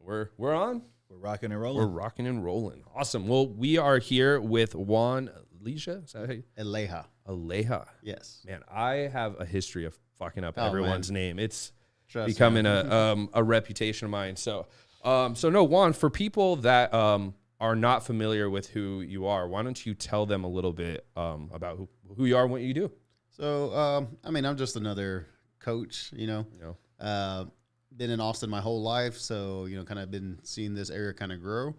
We're on. We're rocking and rolling. We're rocking and rolling. Awesome. Well, we are here with Juan Leija. Is that how you? Leija. Leija. Yes. Man, I have a history of fucking up everyone's name. It's becoming a reputation of mine. So no, Juan, for people that are not familiar with who you are, why don't you tell them a little bit about who you are and what you do? So, I'm just another coach, been in Austin my whole life. So, kind of been seeing this area kind of grow.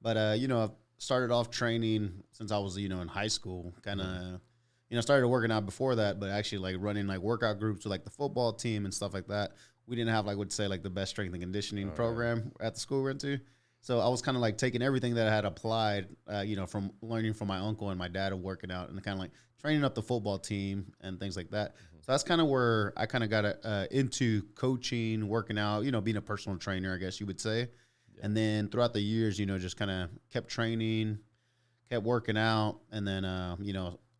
But, I've started off training since I was, in high school, kind of, started working out before that, but actually like running like workout groups with like the football team and stuff like that. We didn't have the best strength and conditioning program at the school we went to. So I was kind of like taking everything that I had applied, from learning from my uncle and my dad of working out and kind of like training up the football team and things like that. Mm-hmm. So that's kind of where I kind of got into coaching, working out, being a personal trainer, I guess you would say. Yeah. And then throughout the years, just kind of kept training, kept working out. And then, I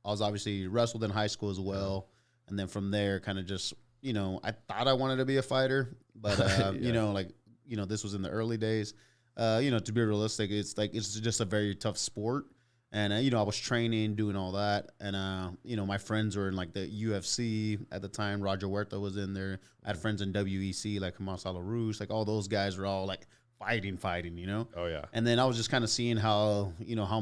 was obviously wrestled in high school as well. And then from there kind of just, I thought I wanted to be a fighter, but, this was in the early days. To be realistic, it's just a very tough sport. And, I was training, doing all that. And, my friends were in like the UFC at the time. Roger Huerta was in there. I had friends in WEC, like Hamas Al Aroush, like all those guys were all like fighting, Oh, yeah. And then I was just kind of seeing how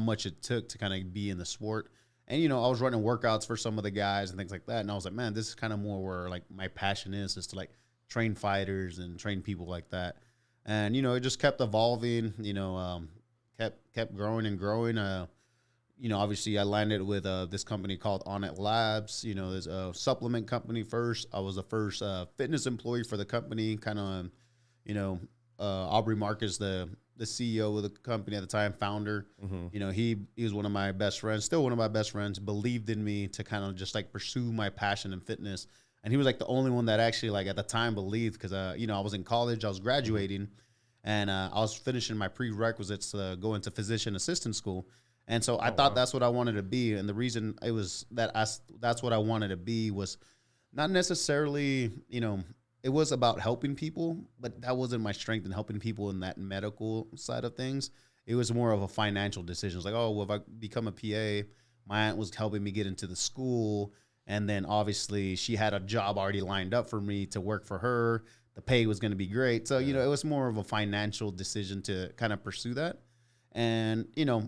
much it took to kind of be in the sport. And, I was running workouts for some of the guys and things like that. And I was like, man, this is kind of more where like my passion is to like train fighters and train people like that. And, it just kept evolving, kept growing and growing. Obviously I landed with this company called Onnit Labs. There's a supplement company first. I was the first fitness employee for the company, kind of, Aubrey Marcus, the CEO of the company at the time, founder. Mm-hmm. He was one of my best friends, still one of my best friends, believed in me to kind of just like pursue my passion in fitness. And he was like the only one that actually like at the time believed, because, I was in college, I was graduating, and I was finishing my prerequisites to go into physician assistant school. And so I thought that's what I wanted to be. And the reason it was that's what I wanted to be was not necessarily, it was about helping people, but that wasn't my strength in helping people in that medical side of things. It was more of a financial decision. It's like, oh, well, if I become a PA, my aunt was helping me get into the school. And then obviously she had a job already lined up for me to work for her. The pay was going to be great. So, it was more of a financial decision to kind of pursue that. And,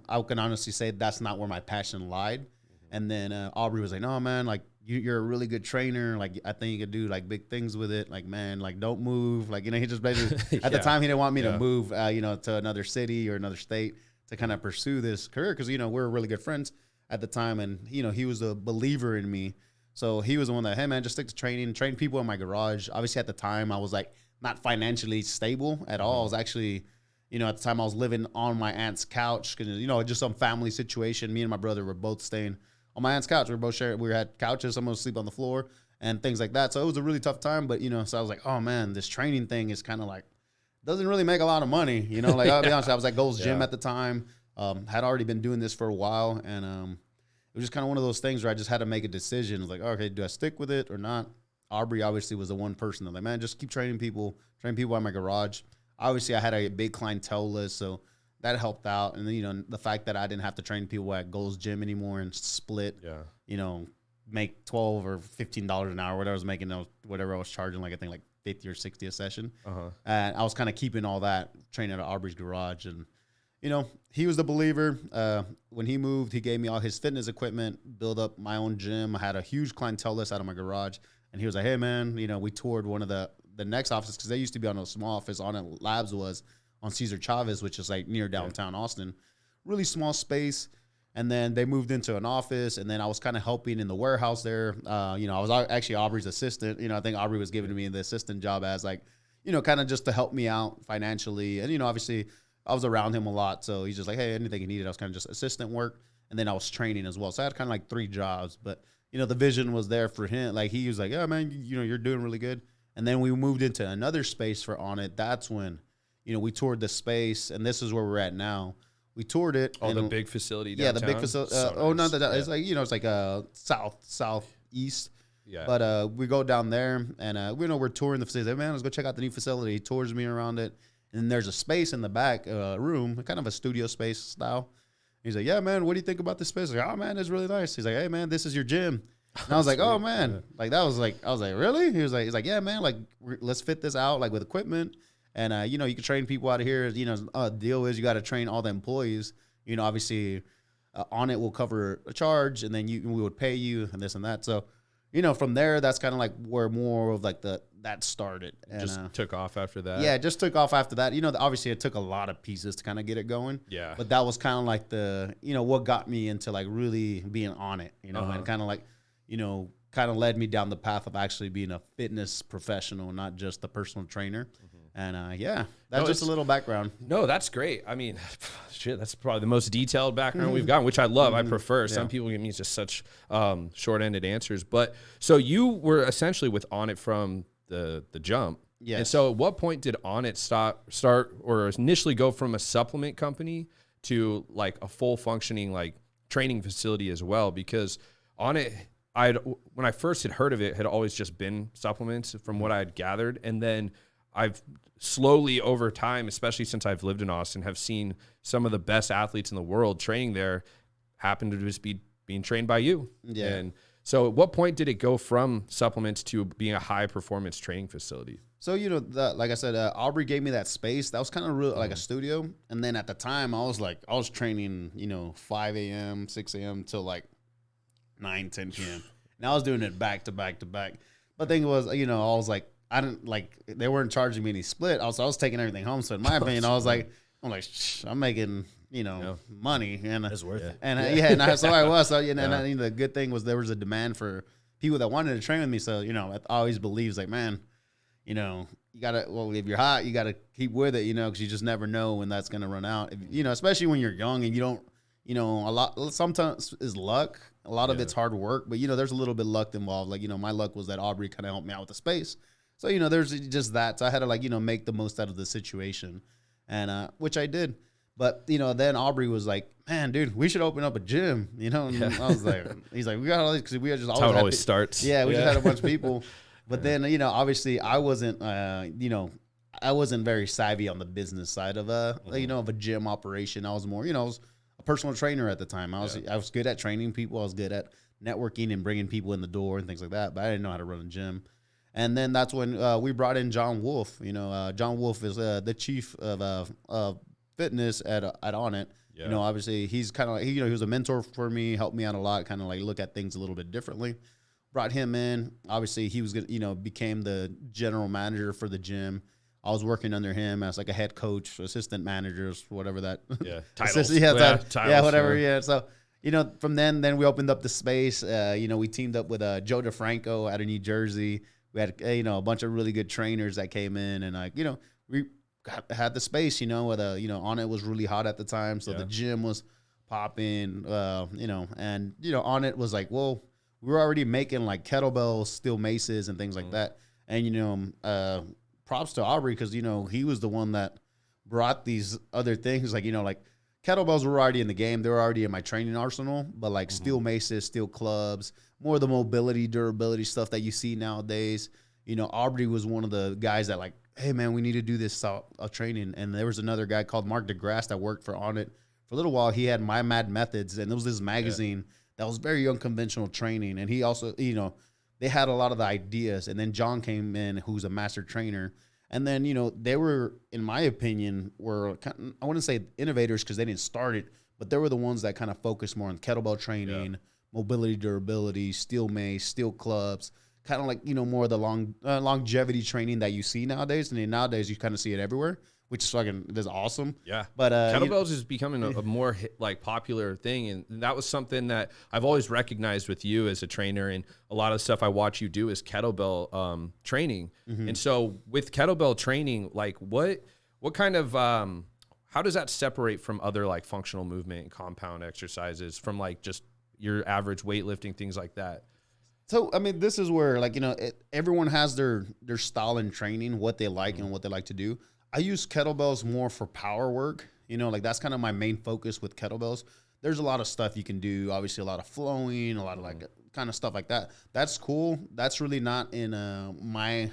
I can honestly say that's not where my passion lied. Mm-hmm. And then Aubrey was like, no, man, like you're a really good trainer. Like, I think you could do like big things with it. Like, man, like don't move. Like, he just basically, at the time he didn't want me to move, to another city or another state to kind of pursue this career. Cause, we're really good friends at the time. And, he was a believer in me. So he was the one that, hey, man, just stick to training, train people in my garage. Obviously, at the time, I was like not financially stable at all. I was actually, at the time I was living on my aunt's couch because, just some family situation. Me and my brother were both staying on my aunt's couch. We were both sharing. We had couches. Someone would sleep on the floor and things like that. So it was a really tough time. But, so I was like, oh, man, this training thing is kind of like doesn't really make a lot of money. Like I'll be honest, I was at Gold's Gym at the time. Had already been doing this for a while. And it was just kind of one of those things where I just had to make a decision. I was like, okay, do I stick with it or not? Aubrey obviously was the one person that was like, man, just keep training people at my garage. Obviously, I had a big clientele list, so that helped out. And then, the fact that I didn't have to train people at Gold's Gym anymore and split, make $12 or $15 an hour, whatever I was making, whatever I was charging, like I think like 50 or 60 a session. Uh-huh. And I was kind of keeping all that, training at Aubrey's garage. And, he was the believer. When he moved, he gave me all his fitness equipment, built up my own gym. I had a huge clientele list out of my garage. And he was like, hey, man, we toured one of the next offices because they used to be on a small office. Onnit Labs was on Cesar Chavez, which is like near downtown Austin. Really small space. And then they moved into an office. And then I was kind of helping in the warehouse there. I was actually Aubrey's assistant. I think Aubrey was giving me the assistant job as like, kind of just to help me out financially. And, obviously I was around him a lot. So he's just like, hey, anything he needed, I was kind of just assistant work. And then I was training as well. So I had kind of like 3 jobs. But, the vision was there for him. Like he was like, yeah, man, you're doing really good. And then we moved into another space for Onnit. That's when, we toured the space. And this is where we're at now. We toured it. Oh, the big facility downtown? Yeah, the big facility. It's like, it's like southeast. Yeah. But we go down there and, we're touring the facility. Like, man, let's go check out the new facility. He tours me around it. And then there's a space in the back room, kind of a studio space style. He's like, yeah, man, what do you think about this space? I was like, oh, man, it's really nice. He's like, hey, man, this is your gym. And I was like, oh, man. Like, I was like, really? He's like, yeah, man, like, let's fit this out, like, with equipment. And, you know, you can train people out of here. You know, the deal is you got to train all the employees. You know, obviously, Onnit will cover a charge, and then we would pay you and this and that. So, you know, from there, that's kind of like where more of like that started. And, just took off after that. Yeah, it just took off after that. You know, obviously it took a lot of pieces to kind of get it going. Yeah. But that was kind of like what got me into like really being on it, you know, and kind of like, you know, kind of led me down the path of actually being a fitness professional, not just the personal trainer. And that's just a little background. No, that's great. I mean, shit, that's probably the most detailed background we've gotten, which I love. I prefer. Some people give me just such short-ended answers. But so you were essentially with Onnit from the jump. Yes. And so at what point did Onnit start or initially go from a supplement company to like a full functioning like training facility as well? Because Onnit, when I first had heard of it, had always just been supplements from what I had gathered. And then I've slowly over time, especially since I've lived in Austin, have seen some of the best athletes in the world training there happen to just be being trained by you. Yeah. And so at what point did it go from supplements to being a high performance training facility? So, you know, like I said, Aubrey gave me that space. That was kind of real, like a studio. And then at the time I was training, you know, 5 a.m., 6 a.m. till like 9, 10 p.m. And I was doing it back to back to back. But the thing was, you know, I was like, I didn't like, they weren't charging me any split. I was taking everything home. So in my opinion, I'm like, I'm making, you know, money, and it's worth it. And and so I was. So, you know, and I think the good thing was there was a demand for people that wanted to train with me. So, you know, I always believes like, man, you know, you gotta, well, if you're hot, you gotta keep with it, you know, because you just never know when that's gonna run out. If, you know, especially when you're young and you don't, you know, sometimes is luck. A lot of it's hard work, but you know, there's a little bit of luck involved. Like, you know, my luck was that Aubrey kind of helped me out with the space. So, you know, there's just that. So I had to, like, you know, make the most out of the situation, and which I did. But, you know, then Aubrey was like, man, dude, we should open up a gym, you know? And I was like, he's like, we got all these, because we just always. That's how it always starts. Yeah, we just had a bunch of people. But then, you know, obviously I wasn't, you know, I wasn't very savvy on the business side of you know, of a gym operation. I was more, you know, I was a personal trainer at the time. I was good at training people. I was good at networking and bringing people in the door and things like that. But I didn't know how to run a gym. And then that's when we brought in John Wolf. You know, John Wolf is the chief of fitness at Onnit. Yeah. You know, obviously he's kind of like, you know, he was a mentor for me, helped me out a lot, kind of like look at things a little bit differently. Brought him in. Obviously he was, you know, became the general manager for the gym. I was working under him as like a head coach, assistant managers, whatever that. Yeah, titles. Titles, whatever. Sure. Yeah, so. You know, from then we opened up the space. You know, we teamed up with Joe DeFranco out of New Jersey. We had, you know, a bunch of really good trainers that came in, and like, you know, we had the space, you know, with you know, Onnit was really hot at the time. So the gym was popping, you know, and, you know, Onnit was like, well, we were already making like kettlebells, steel maces and things like that. And, you know, props to Aubrey, because, you know, he was the one that brought these other things, like, you know, like kettlebells were already in the game. They were already in my training arsenal, but like steel maces, steel clubs, more of the mobility, durability stuff that you see nowadays. You know, Aubrey was one of the guys that like, hey man, we need to do this training. And there was another guy called Mark DeGrasse that worked for Onnit for a little while. He had My Mad Methods, and there was this magazine that was very unconventional training. And he also, you know, they had a lot of the ideas. And then John came in, who's a master trainer. And then, you know, they were, in my opinion, were kind of, I wouldn't say innovators because they didn't start it, but they were the ones that kind of focused more on kettlebell training, mobility, durability, steel mace, steel clubs, kind of like, you know, more of the longevity training that you see nowadays. And then nowadays you kind of see it everywhere, which is fucking, that's awesome. Yeah. But kettlebells is becoming a more like popular thing. And that was something that I've always recognized with you as a trainer. And a lot of the stuff I watch you do is kettlebell training. And so with kettlebell training, like what kind of, how does that separate from other like functional movement and compound exercises from like just your average weightlifting, things like that? So, I mean, this is where, like, you know, everyone has their style in training, what they like and what they like to do. I use kettlebells more for power work. You know, like that's kind of my main focus with kettlebells. There's a lot of stuff you can do. Obviously, a lot of flowing, a lot of like kind of stuff like that. That's cool. That's really not in my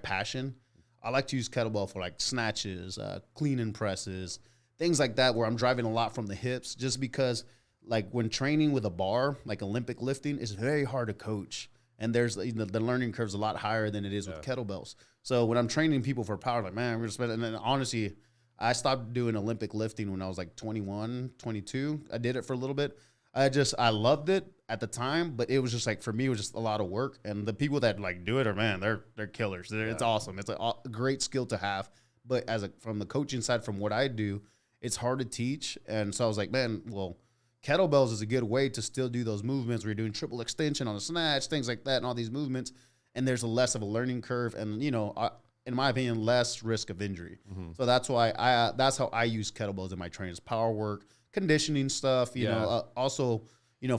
passion. I like to use kettlebell for like snatches, clean and presses, things like that, where I'm driving a lot from the hips, just because like when training with a bar, like Olympic lifting, is very hard to coach. And there's the learning curve is a lot higher than it is with kettlebells. So when I'm training people for power, like, man, we're just spending, and then honestly, I stopped doing Olympic lifting when I was like 21, 22. I did it for a little bit. I loved it at the time, but it was just like, for me, it was just a lot of work. And the people that like do it are, man, they're killers. It's awesome. It's a great skill to have. But from the coaching side, from what I do, it's hard to teach. And so I was like, man, well, kettlebells is a good way to still do those movements where you're doing triple extension on a snatch, things like that, and all these movements. And there's less of a learning curve, and in my opinion, less risk of injury. Mm-hmm. So that's why that's how I use kettlebells in my trainings: power work, conditioning stuff. Also,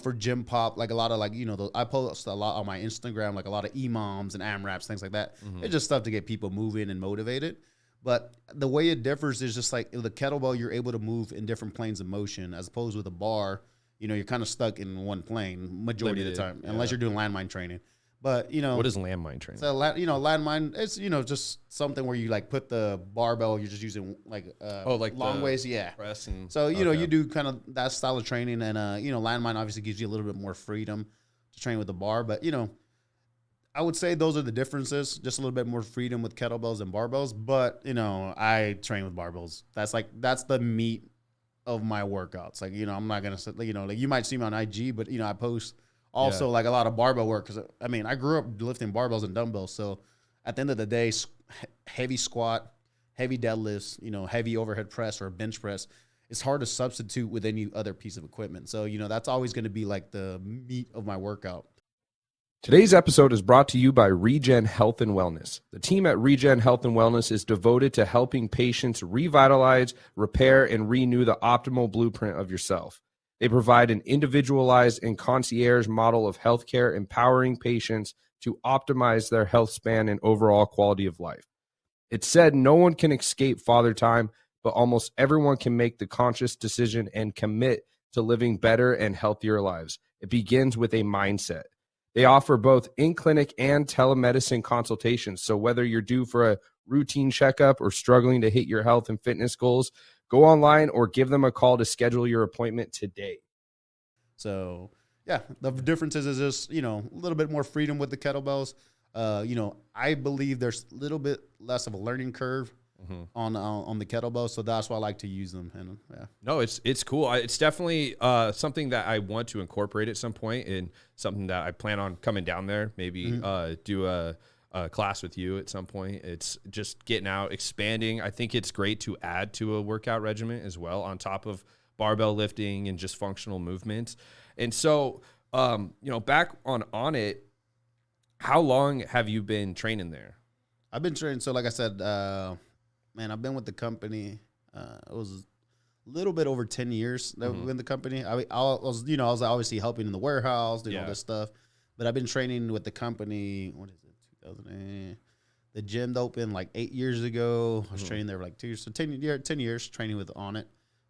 for gym pop, like a lot of like I post a lot on my Instagram, like a lot of EMOMs and AMRAPs, things like that. Mm-hmm. It's just stuff to get people moving and motivated. But the way it differs is just like with a kettlebell, you're able to move in different planes of motion, as opposed with a bar, you're kind of stuck in one plane majority of the time, unless you're doing landmine training. But, what is landmine training? So, landmine, it's, just something where you like put the barbell, you're just using like long ways. Yeah. Press and, so, you do kind of that style of training. And, landmine obviously gives you a little bit more freedom to train with the bar. But, I would say those are the differences. Just a little bit more freedom with kettlebells and barbells. But, I train with barbells. That's the meat of my workouts. Like, I'm not going to say, like you might see me on IG, but, I post also like a lot of barbell work. Because, I grew up lifting barbells and dumbbells. So at the end of the day, heavy squat, heavy deadlifts, heavy overhead press or bench press, it's hard to substitute with any other piece of equipment. So, that's always going to be like the meat of my workout. Today's episode is brought to you by ReGen Health and Wellness. The team at ReGen Health and Wellness is devoted to helping patients revitalize, repair, and renew the optimal blueprint of yourself. They provide an individualized and concierge model of healthcare, empowering patients to optimize their health span and overall quality of life. It's said no one can escape father time, but almost everyone can make the conscious decision and commit to living better and healthier lives. It begins with a mindset. They offer both in-clinic and telemedicine consultations. So whether you're due for a routine checkup or struggling to hit your health and fitness goals, go online or give them a call to schedule your appointment today. So, yeah, the difference is just, a little bit more freedom with the kettlebells. I believe there's a little bit less of a learning curve on the kettlebell, so that's why I like to use them. And no, it's cool. It's definitely something that I want to incorporate at some point, and something that I plan on coming down there. Maybe do a class with you at some point. It's just getting out, expanding. I think it's great to add to a workout regimen as well, on top of barbell lifting and just functional movements. And so, back on Onnit, how long have you been training there? I've been training. So, like I said. I've been with the company. It was a little bit over 10 years that we've been in the company. I was obviously helping in the warehouse, doing all this stuff. But I've been training with the company. What is it? 2008. The gym opened like 8 years ago. I was training there for like 2 years. So 10 years training with Onnit.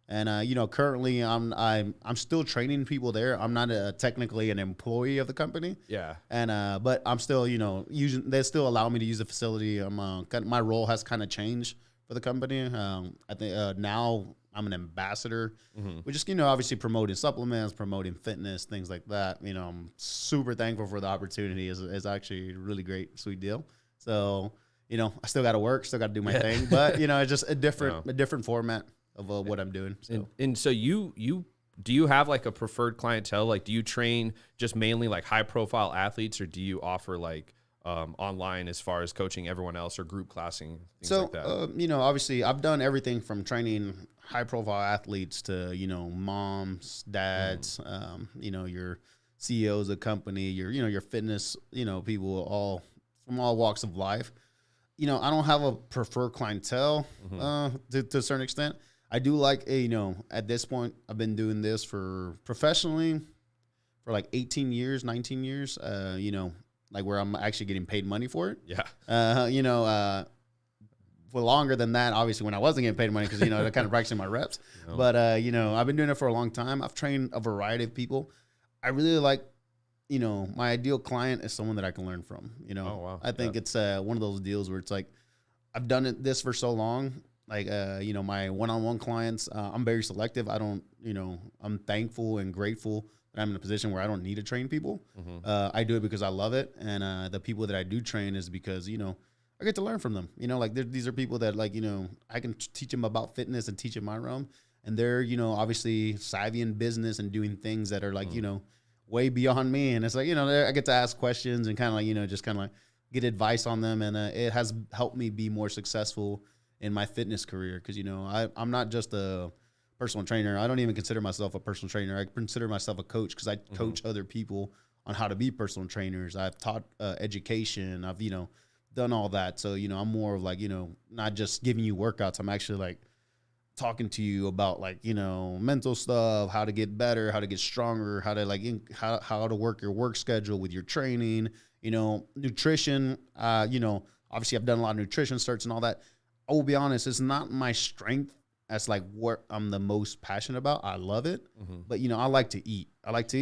And currently I'm still training people there. I'm not technically an employee of the company. Yeah. And but I'm still using. They still allow me to use the facility. My role has kind of changed for the company. I think now I'm an ambassador. We're just obviously promoting supplements, promoting fitness, things like that. I'm super thankful for the opportunity. It's actually a really great, sweet deal. So I still got to work, still got to do my thing, but it's just a different format of what I'm doing. So. And so do you have like a preferred clientele? Like, do you train just mainly like high profile athletes, or do you offer like online as far as coaching everyone else or group classing, things like that? Obviously I've done everything from training high profile athletes to, moms, dads, your CEOs of company, your fitness, people all from all walks of life. I don't have a preferred clientele to a certain extent. I do like at this point, I've been doing this professionally for like 18 years, 19 years, like where I'm actually getting paid money for it. Yeah. For longer than that, obviously when I wasn't getting paid money, because, they're kind of practicing my reps. But, I've been doing it for a long time. I've trained a variety of people. I really like, my ideal client is someone that I can learn from, Oh, wow. I think it's one of those deals where it's like, I've done this for so long. Like, my one-on-one clients, I'm very selective. I don't, I'm thankful and grateful that I'm in a position where I don't need to train people. I do it because I love it. And the people that I do train is because, I get to learn from them. Like these are people that like, I can teach them about fitness and teach in my realm. And they're, obviously savvy in business and doing things that are like, way beyond me. And it's like, I get to ask questions and kind of like, just kind of like get advice on them. And it has helped me be more successful in my fitness career. Cause I'm not just a personal trainer. I don't even consider myself a personal trainer. I consider myself a coach because I coach other people on how to be personal trainers. I've taught education. I've, done all that. So, I'm more of like, not just giving you workouts. I'm actually like talking to you about like, mental stuff, how to get better, how to get stronger, how to like, how to work your work schedule with your training, nutrition, obviously I've done a lot of nutrition certs and all that. I will be honest, it's not my strength. That's like what I'm the most passionate about. I love it, but I like to eat.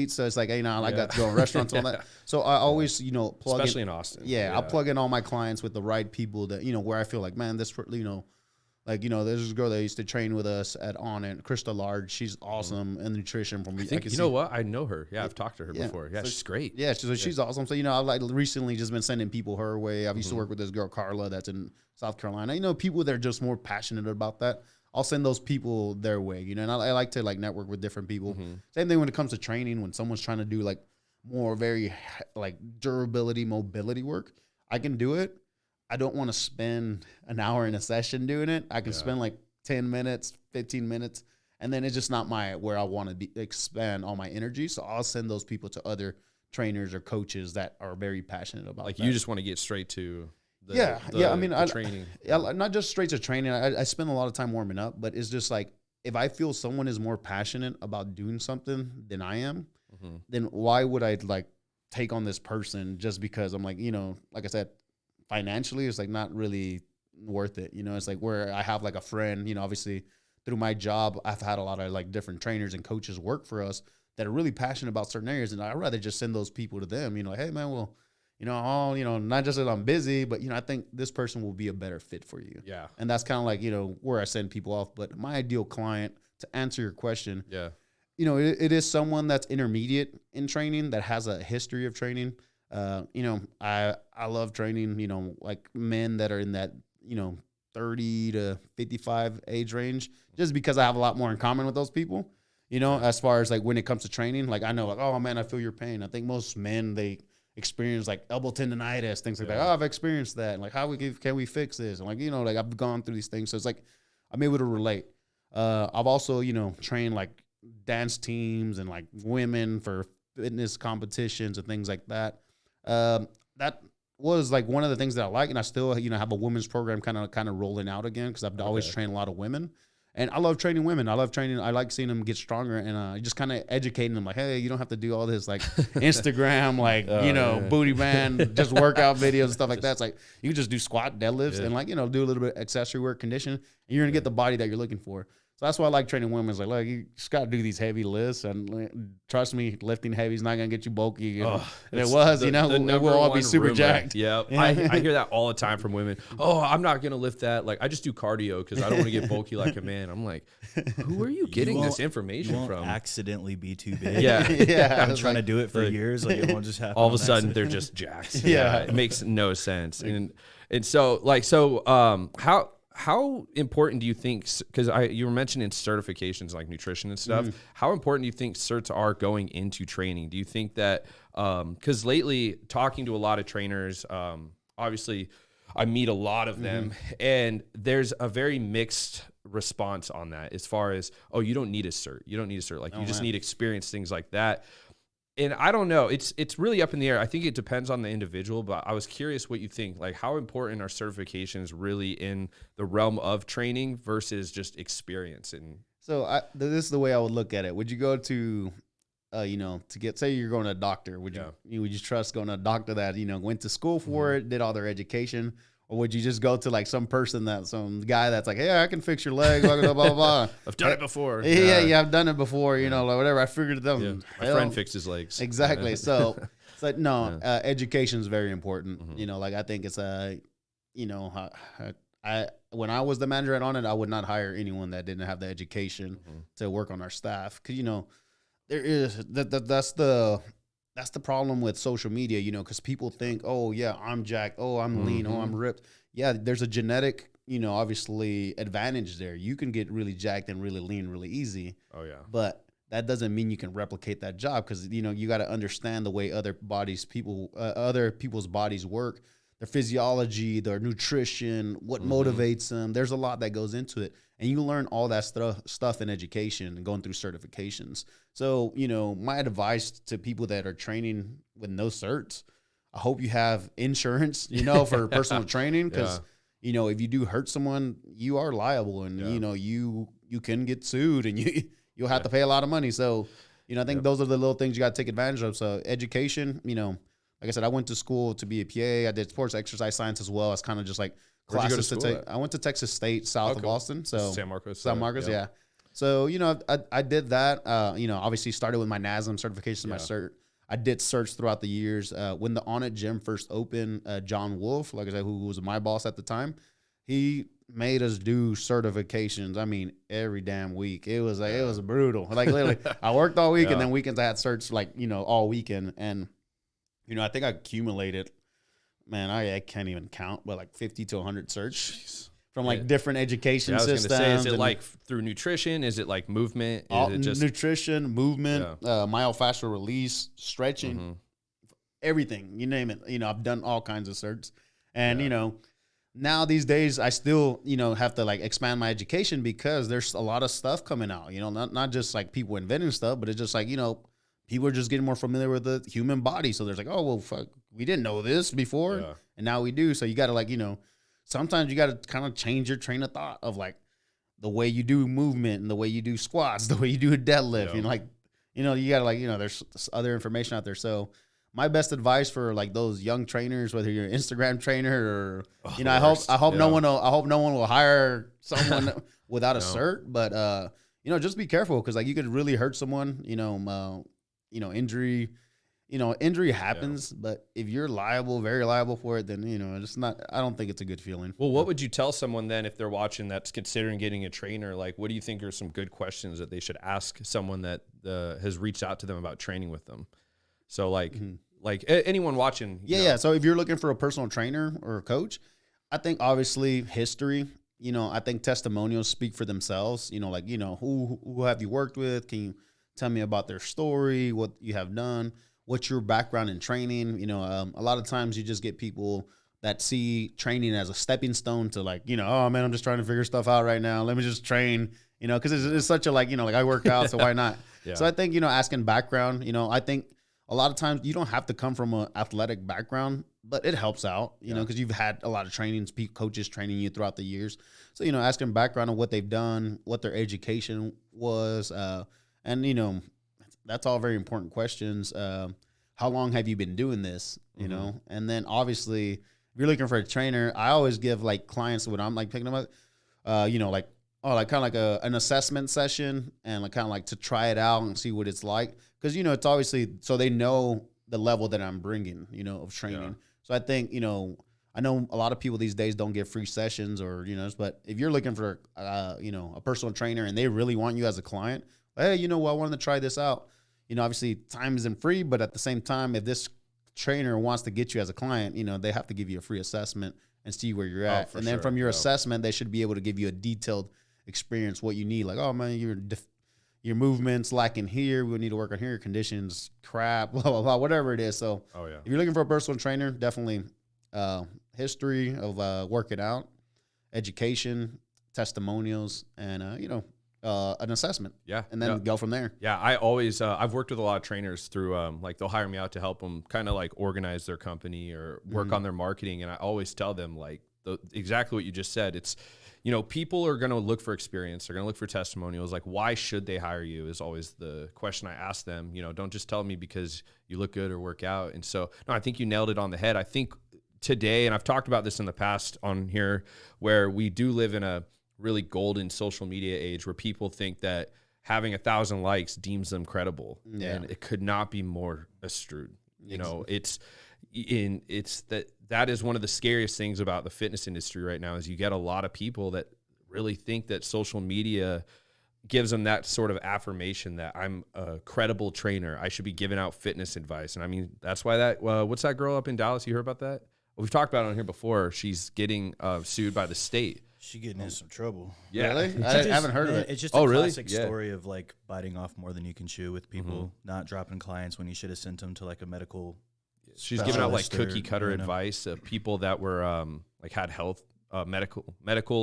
So it's like, I like to go to restaurants and all that. So I always, plug especially in Austin. Yeah, I'll plug in all my clients with the right people that, where I feel like, man, this, like, there's this girl that used to train with us at Onnit, Krista Large. She's awesome in nutrition. From I think, you know what? I know her. Yeah, I've talked to her before. Yeah, so she's great. Yeah, she's awesome. So, I've like recently just been sending people her way. I've used to work with this girl, Carla, that's in South Carolina. People that are just more passionate about that. I'll send those people their way, and I like to like network with different people. Same thing when it comes to training, when someone's trying to do like more very like durability, mobility work, I can do it. I don't want to spend an hour in a session doing it. I can spend like 10 minutes, 15 minutes, and then it's just not where I want to expand all my energy. So I'll send those people to other trainers or coaches that are very passionate about like that. You just want to get straight to I mean, training. Not just straight to training. I spend a lot of time warming up, but it's just like, if I feel someone is more passionate about doing something than I am, then why would I like take on this person just because I'm like, like I said, financially, it's like not really worth it. It's like where I have like a friend, obviously through my job, I've had a lot of like different trainers and coaches work for us that are really passionate about certain areas. And I'd rather just send those people to them, like, hey man, well, not just that I'm busy, but, I think this person will be a better fit for you. Yeah. And that's kind of like, where I send people off. But my ideal client, to answer your question, it is someone that's intermediate in training, that has a history of training. I love training, like men that are in that, 30 to 55 age range, just because I have a lot more in common with those people, as far as like when it comes to training. Like I know like, oh man, I feel your pain. I think most men, they experience like elbow tendonitis, things like that. Oh, I've experienced that. And like, can we fix this? And like, like I've gone through these things. So it's like, I'm able to relate. I've also, trained like dance teams and like women for fitness competitions and things like that. That was like one of the things that I like. And I still, have a women's program kind of rolling out again, because I've always trained a lot of women. And I love training women. I like seeing them get stronger, and just kind of educating them like, hey, you don't have to do all this like Instagram, like, booty band, just workout videos and stuff like that. It's like, you can just do squat, deadlifts, and like, do a little bit of accessory work, condition, and you're going to get the body that you're looking for. So that's why I like training women. It's like, look, you just got to do these heavy lifts, and trust me, lifting heavy is not going to get you bulky. And it was, we'll all be super jacked. Yeah. I hear that all the time from women. Oh, I'm not going to lift that. Like, I just do cardio because I don't want to get bulky like a man. I'm like, who are you getting this information from? Accidentally be too big. Yeah. I've been trying to do it for years. Like, it won't just happen. All of a sudden, they're just jacked. It makes no sense. And so, how important do you think, because you were mentioning certifications like nutrition and stuff, how important do you think certs are going into training? Do you think that, because lately talking to a lot of trainers, obviously I meet a lot of them, and there's a very mixed response on that as far as, oh, you don't need a cert. You don't need a cert. Like, you just need experience, things like that. And I don't know, it's really up in the air. I think it depends on the individual, but I was curious what you think. Like, how important are certifications really in the realm of training versus just experience? And so this is the way I would look at it. Would you go to, say you're going to a doctor, would you trust going to a doctor that, went to school for it, did all their education? Or would you just go to like some guy that's like, hey, I can fix your leg, blah, blah, blah, blah. I've done it before. Yeah, I've done it before, like whatever. I figured it out. Yeah. My friend fixed his legs. Exactly. So it's like, no, education is very important. Like I think it's I when I was the manager at Onnit, I would not hire anyone that didn't have the education to work on our staff. Cause there is that's the problem with social media, cause people think, oh yeah, I'm jacked. Oh, I'm lean. Oh, I'm ripped. Yeah. There's a genetic, obviously advantage there. You can get really jacked and really lean really easy. Oh yeah. But that doesn't mean you can replicate that job. Cause you got to understand the way other people's bodies work. Their physiology, their nutrition, what motivates them. There's a lot that goes into it. And you learn all that stuff in education and going through certifications. So, my advice to people that are training with no certs, I hope you have insurance, for personal training. Because, if you do hurt someone, you are liable. And, you can get sued and you'll have to pay a lot of money. So, I think those are the little things you got to take advantage of. So education, like I said, I went to school to be a PA. I did sports exercise science as well. It's kind of just like classes to take. I went to Texas State, south of Austin. So San Marcos, yeah. So, I did that. Obviously started with my Nasm certification, my cert. I did certs throughout the years. When the Onnit gym first opened, John Wolf, like I said, who was my boss at the time, he made us do certifications. I mean, every damn week. It was like, it was brutal. Like literally, I worked all week and then weekends I had certs like, all weekend. And, I think I accumulated, man, I can't even count, but like 50 to 100 certs from like different education systems. I was going to say, is it like through nutrition? Is it like movement? Is it just nutrition, movement, myofascial release, stretching, everything, you name it. I've done all kinds of certs. And, now these days I still, have to like expand my education because there's a lot of stuff coming out, not just like people inventing stuff, but it's just like, people are just getting more familiar with the human body. So there's like, oh, well, fuck, we didn't know this before. Yeah. And now we do. So you got to like, sometimes you got to kind of change your train of thought of like the way you do movement and the way you do squats, the way you do a deadlift. You got to like, there's other information out there. So my best advice for like those young trainers, whether you're an Instagram trainer or, I hope no one will hire someone without a cert, but, just be careful. Cause like you could really hurt someone, injury happens, but if you're very liable for it, then, I don't think it's a good feeling. Well, what would you tell someone then if they're watching that's considering getting a trainer? Like, what do you think are some good questions that they should ask someone that has reached out to them about training with them? So like anyone watching. Yeah. So if you're looking for a personal trainer or a coach, I think obviously history, I think testimonials speak for themselves, who have you worked with? Can you tell me about their story, what you have done, what's your background in training? A lot of times you just get people that see training as a stepping stone to like, oh man, I'm just trying to figure stuff out right now. Let me just train, because it's such a like, I work out, so why not? So I think, asking background, I think a lot of times you don't have to come from an athletic background, but it helps out, because you've had a lot of trainings, coaches training you throughout the years. So, asking background on what they've done, what their education was, and, that's all very important questions. How long have you been doing this, And then obviously, if you're looking for a trainer, I always give like clients when I'm like picking them up, kind of like an assessment session and like kind of like to try it out and see what it's like. Because, it's obviously so they know the level that I'm bringing, of training. Yeah. So I think, I know a lot of people these days don't get free sessions or, but if you're looking for, a personal trainer and they really want you as a client, hey, I wanted to try this out. Obviously time isn't free, but at the same time, if this trainer wants to get you as a client, they have to give you a free assessment and see where you're at. And then from your assessment, they should be able to give you a detailed experience, what you need. Like, oh man, your movements lacking here. We need to work on here. Conditions, crap, blah, blah, blah, whatever it is. So if you're looking for a personal trainer, definitely history of working out, education, testimonials, and, an assessment. Yeah. And then go from there. Yeah. I always, I've worked with a lot of trainers through, like they'll hire me out to help them kind of like organize their company or work on their marketing. And I always tell them like exactly what you just said. It's, people are going to look for experience. They're going to look for testimonials. Like, why should they hire you is always the question I ask them. Don't just tell me because you look good or work out. And so, no, I think you nailed it on the head. I think today, and I've talked about this in the past on here, where we do live in a really golden social media age where people think that having 1,000 likes deems them credible. Yeah. And it could not be more astute. It's, it's that is one of the scariest things about the fitness industry right now, is you get a lot of people that really think that social media gives them that sort of affirmation that I'm a credible trainer. I should be giving out fitness advice. And I mean, that's why that, what's that girl up in Dallas? You heard about that? We've talked about it on here before. She's getting sued by the state. She getting in some trouble. Yeah. Really? I haven't heard of it. It's just a classic story of like biting off more than you can chew with people, not dropping clients when you should have sent them to like a medical. She's giving out like cookie cutter advice of people that were like had health medical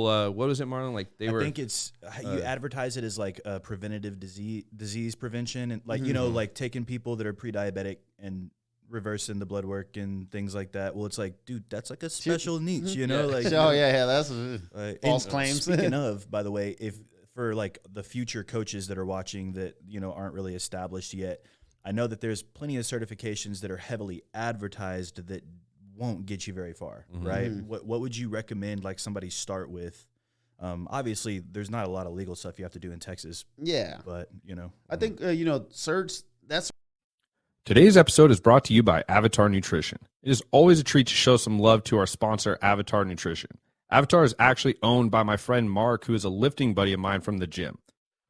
what was it, Marlon? Like I think it's you advertise it as like a preventative disease prevention, and like you know, like taking people that are pre-diabetic and reversing the blood work and things like that. Well, it's like, dude, that's like a special niche, you know? Like, that's false claims. Speaking of, by the way, if for like the future coaches that are watching that, you know, aren't really established yet, I know that there's plenty of certifications that are heavily advertised that won't get you very far, right? What would you recommend like somebody start with? Obviously, there's not a lot of legal stuff you have to do in Texas. Yeah. But, you know. I think, you know, certs, that's. Today's episode is brought to you by Avatar Nutrition. It is always a treat to show some love to our sponsor, Avatar Nutrition. Avatar is actually owned by my friend Mark, who is a lifting buddy of mine from the gym.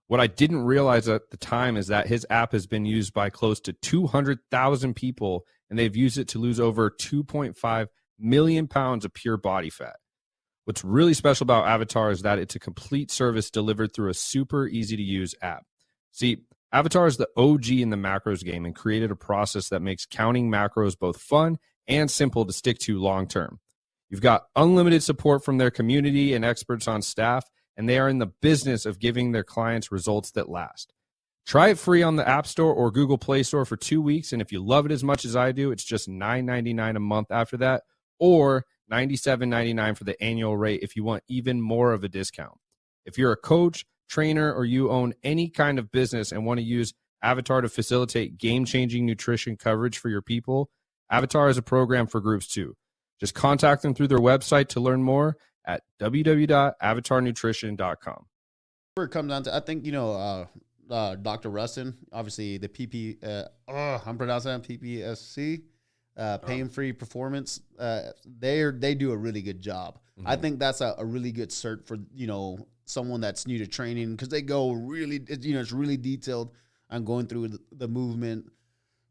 What I didn't realize at the time is that his app has been used by close to 200,000 people, and they've used it to lose over 2.5 million pounds of pure body fat. What's really special about Avatar is that it's a complete service delivered through a super easy-to-use app. See, Avatar is the OG in the macros game and created a process that makes counting macros both fun and simple to stick to long-term. You've got unlimited support from their community and experts on staff, and they are in the business of giving their clients results that last. Try it free on the App Store or Google Play Store for 2 weeks, and if you love it as much as I do, it's just $9.99 a month after that, or $97.99 for the annual rate if you want even more of a discount. If you're a coach, trainer, or you own any kind of business and want to use Avatar to facilitate game-changing nutrition coverage for your people, Avatar is a program for groups too. Just contact them through their website to learn more at www.avatarnutrition.com. Where it comes down to, I think, you know, Dr. Rustin, obviously the I'm pronouncing that PPSC, pain-free performance. They do a really good job. I think that's a really good cert for, you know, someone that's new to training, because they go really, you know, it's really detailed on going through the movement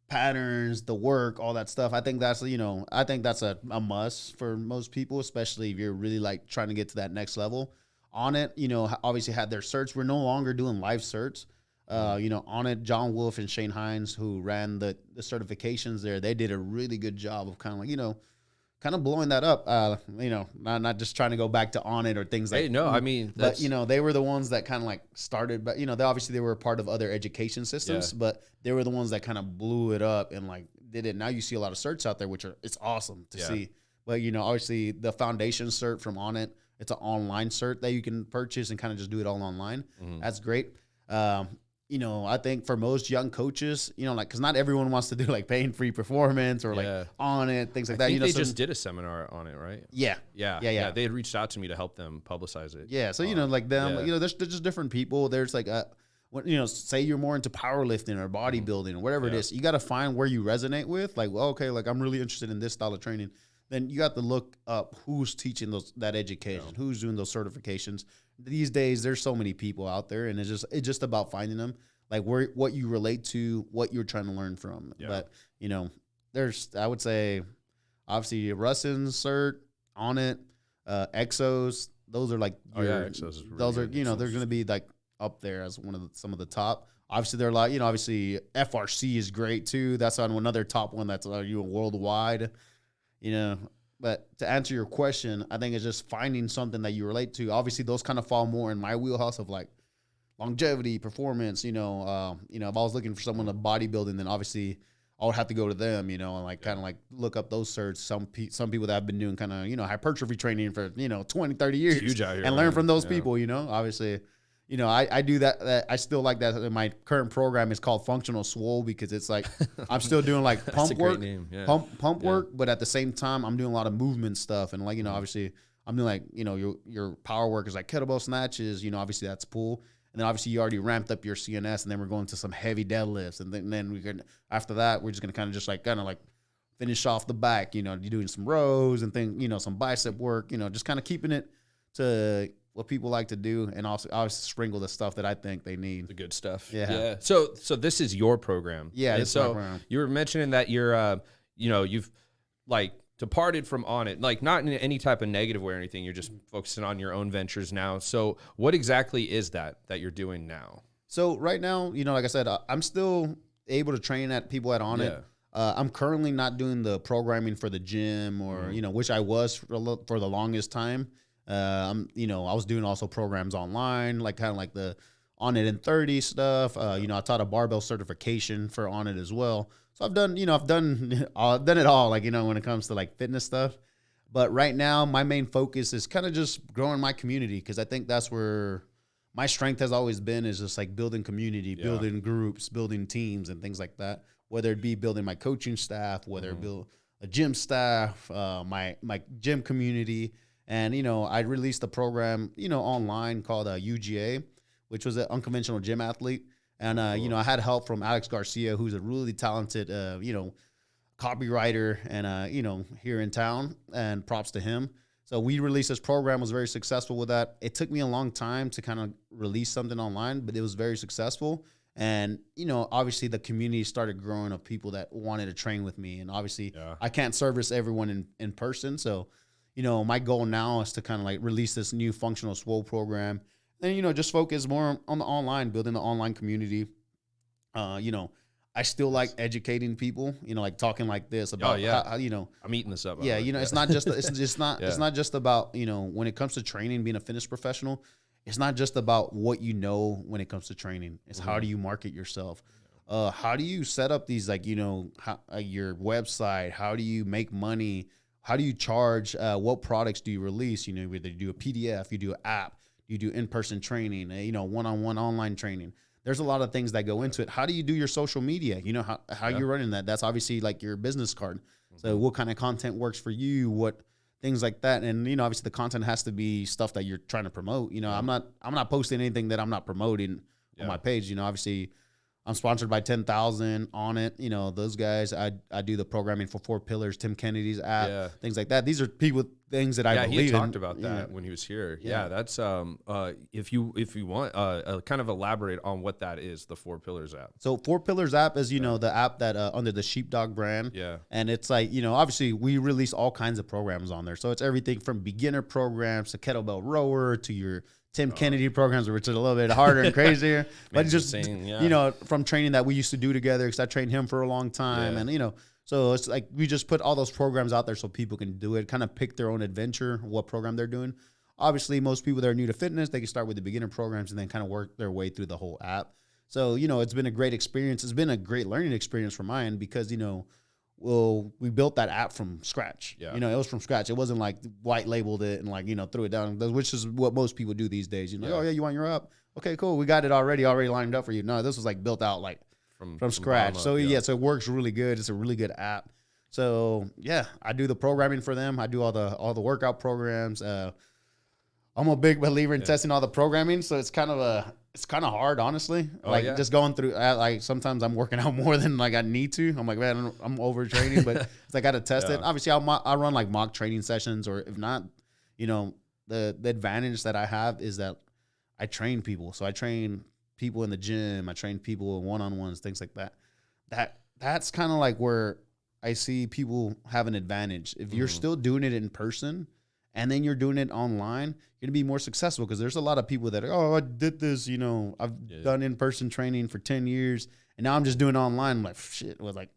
patterns, the work, all that stuff. I think that's, you know, a must for most people, especially if you're really like trying to get to that next level. Onnit, you know, obviously had their certs. We're no longer doing live certs. You know, Onnit, John Wolf and Shane Hines, who ran the certifications there, they did a really good job of kind of like, you know, kind of blowing that up, you know, not just trying to go back to Onnit or things like that. No, I mean, but, you know, they were the ones that kind of like started, but, you know, they were a part of other education systems, but they were the ones that kind of blew it up and like did it. Now you see a lot of certs out there, it's awesome to see. But, you know, obviously the foundation cert from Onnit, it's an online cert that you can purchase and kind of just do it all online. That's great. You know, I think for most young coaches, you know, like, because not everyone wants to do like pain-free performance or like Onnit, things like that. You know, they just did a seminar on it, right? Yeah. They had reached out to me to help them publicize it. Yeah. So, you know, like them, you know, there's just different people. There's like, you know, say you're more into powerlifting or bodybuilding or whatever it is, you got to find where you resonate with. Like, well, okay, like I'm really interested in this style of training. Then you got to look up who's teaching that education, who's doing those certifications. These days, there's so many people out there, and it's just about finding them, like what you relate to, what you're trying to learn from. But, you know, I would say, obviously, Rustin's cert, Onnit, Exos, those are like, Exos is really those are, you know, they're going to be like up there as some of the top. Obviously, they're like, you know, obviously FRC is great too. That's on another top one that's worldwide, you know. But to answer your question, I think it's just finding something that you relate to. Obviously, those kind of fall more in my wheelhouse of like longevity, performance. You know, if I was looking for someone to bodybuilding, then obviously I would have to go to them. You know, and like kind of like look up those certs. Some people that have been doing kind of, you know, hypertrophy training for, you know, 20, 30 years, huge out here, and learn from those people. You know, obviously. You know, I do that. I still like that. My current program is called Functional Swole because it's like I'm still doing like pump work, pump work, but at the same time I'm doing a lot of movement stuff. And like, you know, obviously I'm doing like, you know, your power work is like kettlebell snatches. You know, obviously that's pull, and then obviously you already ramped up your CNS, and then we're going to some heavy deadlifts, and then we can after that we're just gonna kind of like finish off the back. You know, you're doing some rows and things, you know, some bicep work, you know, just kind of keeping it to what people like to do, and also obviously sprinkle the stuff that I think they need. The good stuff. Yeah. So this is your program. Yeah. And so you were mentioning that you're, you know, you've like departed from Onnit, like not in any type of negative way or anything. You're just focusing on your own ventures now. So what exactly is that you're doing now? So right now, you know, like I said, I'm still able to train at people at Onnit. Yeah. I'm currently not doing the programming for the gym or, you know, which I was for the longest time. You know, I was doing also programs online, like kind of like the Onnit in 30 stuff. You know, I taught a barbell certification for Onnit as well. So I've done it all, like, you know, when it comes to like fitness stuff. But right now, my main focus is kind of just growing my community, because I think that's where my strength has always been, is just like building community, building groups, building teams and things like that. Whether it be building my coaching staff, whether it build a gym staff, my gym community. And, you know, I released a program, you know, online called UGA, which was an unconventional gym athlete. And, you know, I had help from Alex Garcia, who's a really talented, you know, copywriter and, you know, here in town, and props to him. So we released this program, was very successful with that. It took me a long time to kind of release something online, but it was very successful. And, you know, obviously the community started growing of people that wanted to train with me. And obviously I can't service everyone in person. So, you know, my goal now is to kind of like release this new functional swole program, and, you know, just focus more on the online, building the online community. You know, I still like educating people, you know, like talking like this about how, you know, I'm eating this up. Yeah. You know, it's not just, it's not just about, you know, when it comes to training, being a fitness professional, it's not just about what you know when it comes to training. It's how do you market yourself? How do you set up these, like, you know, your website? How do you make money? How do you charge? What products do you release? You know, whether you do a PDF, you do an app, you do in-person training, you know, one-on-one online training. There's a lot of things that go into it. How do you do your social media? You know, how you're running that. That's obviously like your business card. So what kind of content works for you? What things like that. And, you know, obviously the content has to be stuff that you're trying to promote. You know, I'm not posting anything that I'm not promoting on my page. You know, obviously I'm sponsored by 10,000 Onnit. You know, those guys, I do the programming for 4 Pillars, Tim Kennedy's app, things like that. These are people, things that I believe in. Yeah, he talked about that when he was here. Yeah, that's if you want, kind of elaborate on what that is, the 4 Pillars app. So 4 Pillars app is, you know, the app that under the Sheepdog brand. Yeah. And it's like, you know, obviously we release all kinds of programs on there. So it's everything from beginner programs to kettlebell rower to your Tim Kennedy programs, which are a little bit harder and crazier, but just, you know, from training that we used to do together, because I trained him for a long time. And, you know, so it's like we just put all those programs out there so people can do it, kind of pick their own adventure, what program they're doing. Obviously, most people that are new to fitness, they can start with the beginner programs and then kind of work their way through the whole app. So, you know, it's been a great experience. It's been a great learning experience for mine, because, you know, we built that app from scratch. You know, it was from scratch. It wasn't like white labeled it and, like, you know, threw it down, which is what most people do these days. You know, oh yeah, you want your app? Okay, cool. We got it already lined up for you. No, this was like built out like from scratch. So so it works really good. It's a really good app. So yeah, I do the programming for them. I do all the workout programs. I'm a big believer in testing all the programming. So it's kind of hard, honestly. Just going through, like, sometimes I'm working out more than like I need to. I'm like, man, I'm overtraining, but I got to test it. Obviously, I'll run like mock training sessions, or if not, you know, the advantage that I have is that I train people. So I train people in the gym. I train people in one-on-ones, things like that. That's kind of like where I see people have an advantage. If you're still doing it in person and then you're doing it online, you're going to be more successful, because there's a lot of people that are, oh, I did this, you know, I've done in-person training for 10 years, and now I'm just doing it online. I'm like, shit. Well, like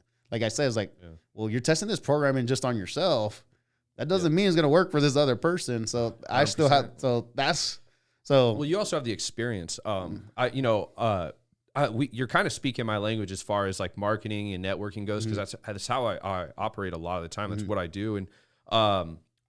I said, it's like, well, you're testing this programming just on yourself. That doesn't mean it's going to work for this other person. So 100%. I still have, well, you also have the experience. You're kind of speaking my language as far as like marketing and networking goes, because that's how I operate a lot of the time. That's what I do. And,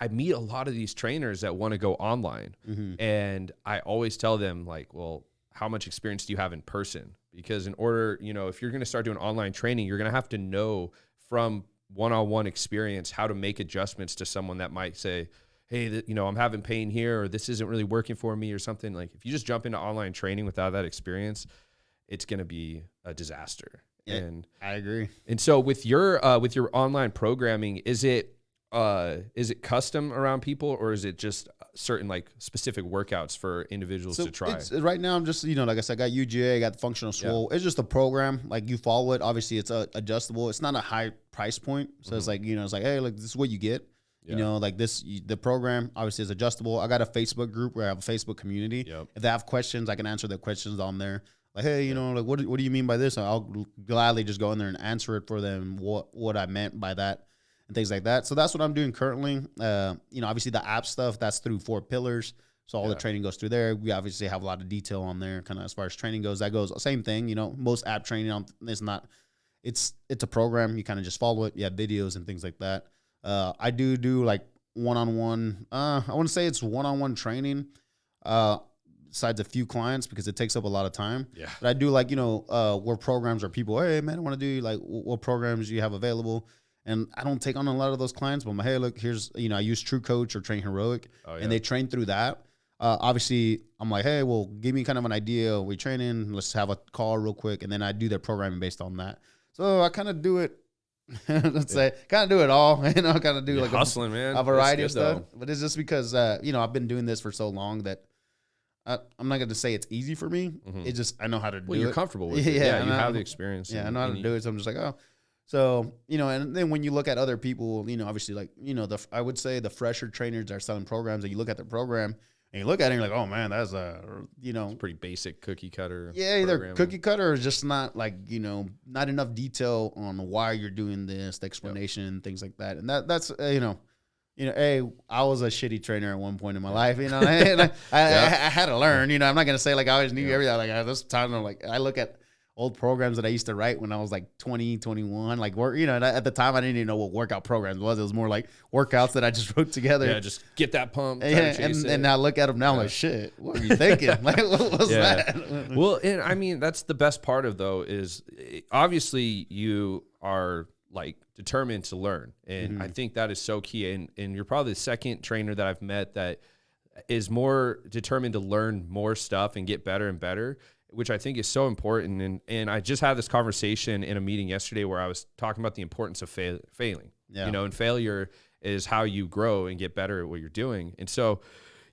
I meet a lot of these trainers that want to go online, and I always tell them, like, well, how much experience do you have in person? Because in order, you know, if you're going to start doing online training, you're going to have to know from one-on-one experience how to make adjustments to someone that might say, hey, you know, I'm having pain here, or this isn't really working for me, or something. Like, if you just jump into online training without that experience, it's going to be a disaster. And I agree. And so with your online programming, is it custom around people, or is it just certain like specific workouts for individuals to try? Right now I'm just, like I said, I got UGA, I got the functional swole. It's just a program. Like you follow it. Obviously it's adjustable. It's not a high price point. So it's like, it's like, hey, like this is what you get. Like the program obviously is adjustable. I got a Facebook group where I have a Facebook community. If they have questions, I can answer their questions on there. Like, hey, like what do you mean by this? I'll gladly just go in there and answer it for them, what I meant by that and things like that. So that's what I'm doing currently. Obviously the app stuff, that's through 4 pillars. So all the training goes through there. We obviously have a lot of detail on there, kind of as far as training goes. That goes same thing. Most app training it's a program. You kind of just follow it. You have videos and things like that. I do like one-on-one. I want to say it's one-on-one training. Besides a few clients, because it takes up a lot of time. But I do like, work programs where people, hey man, I want to do like what programs you have available. And I don't take on a lot of those clients, but I'm like, hey, look, here's, I use True Coach or Train Heroic, and they train through that. Obviously I'm like, hey, well, give me kind of an idea. We training, let's have a call real quick. And then I do their programming based on that. So I kind of do it. Let's say kind of do it all, kind of do like hustling, man. A variety of stuff. But it's just because, I've been doing this for so long that I'm not going to say it's easy for me. It's just, I know how to do it. Well, you're comfortable with it. Yeah, you have the experience. Yeah, I know how to do it. So I'm just like, oh. So, and then when you look at other people, obviously like, I would say the fresher trainers are selling programs, and you look at their program and you look at it and you're like, oh man, that's it's pretty basic cookie cutter. Yeah, either cookie cutter or just not like, not enough detail on why you're doing this, the explanation, things like that. And that's, hey, I was a shitty trainer at one point in my life, and I had to learn, I'm not going to say like I always knew everything. Like this time I'm like, I look at old programs that I used to write when I was like 20, 21, like at the time I didn't even know what workout programs was. It was more like workouts that I just wrote together. Yeah, just get that pump. And I look at them now, I'm like, shit, what were you thinking? Like, what was that? Well, and I mean, that's the best part of though, is obviously you are like determined to learn. And I think that is so key. And you're probably the second trainer that I've met that is more determined to learn more stuff and get better and better, which I think is so important. And I just had this conversation in a meeting yesterday where I was talking about the importance of failing, and failure is how you grow and get better at what you're doing. And so,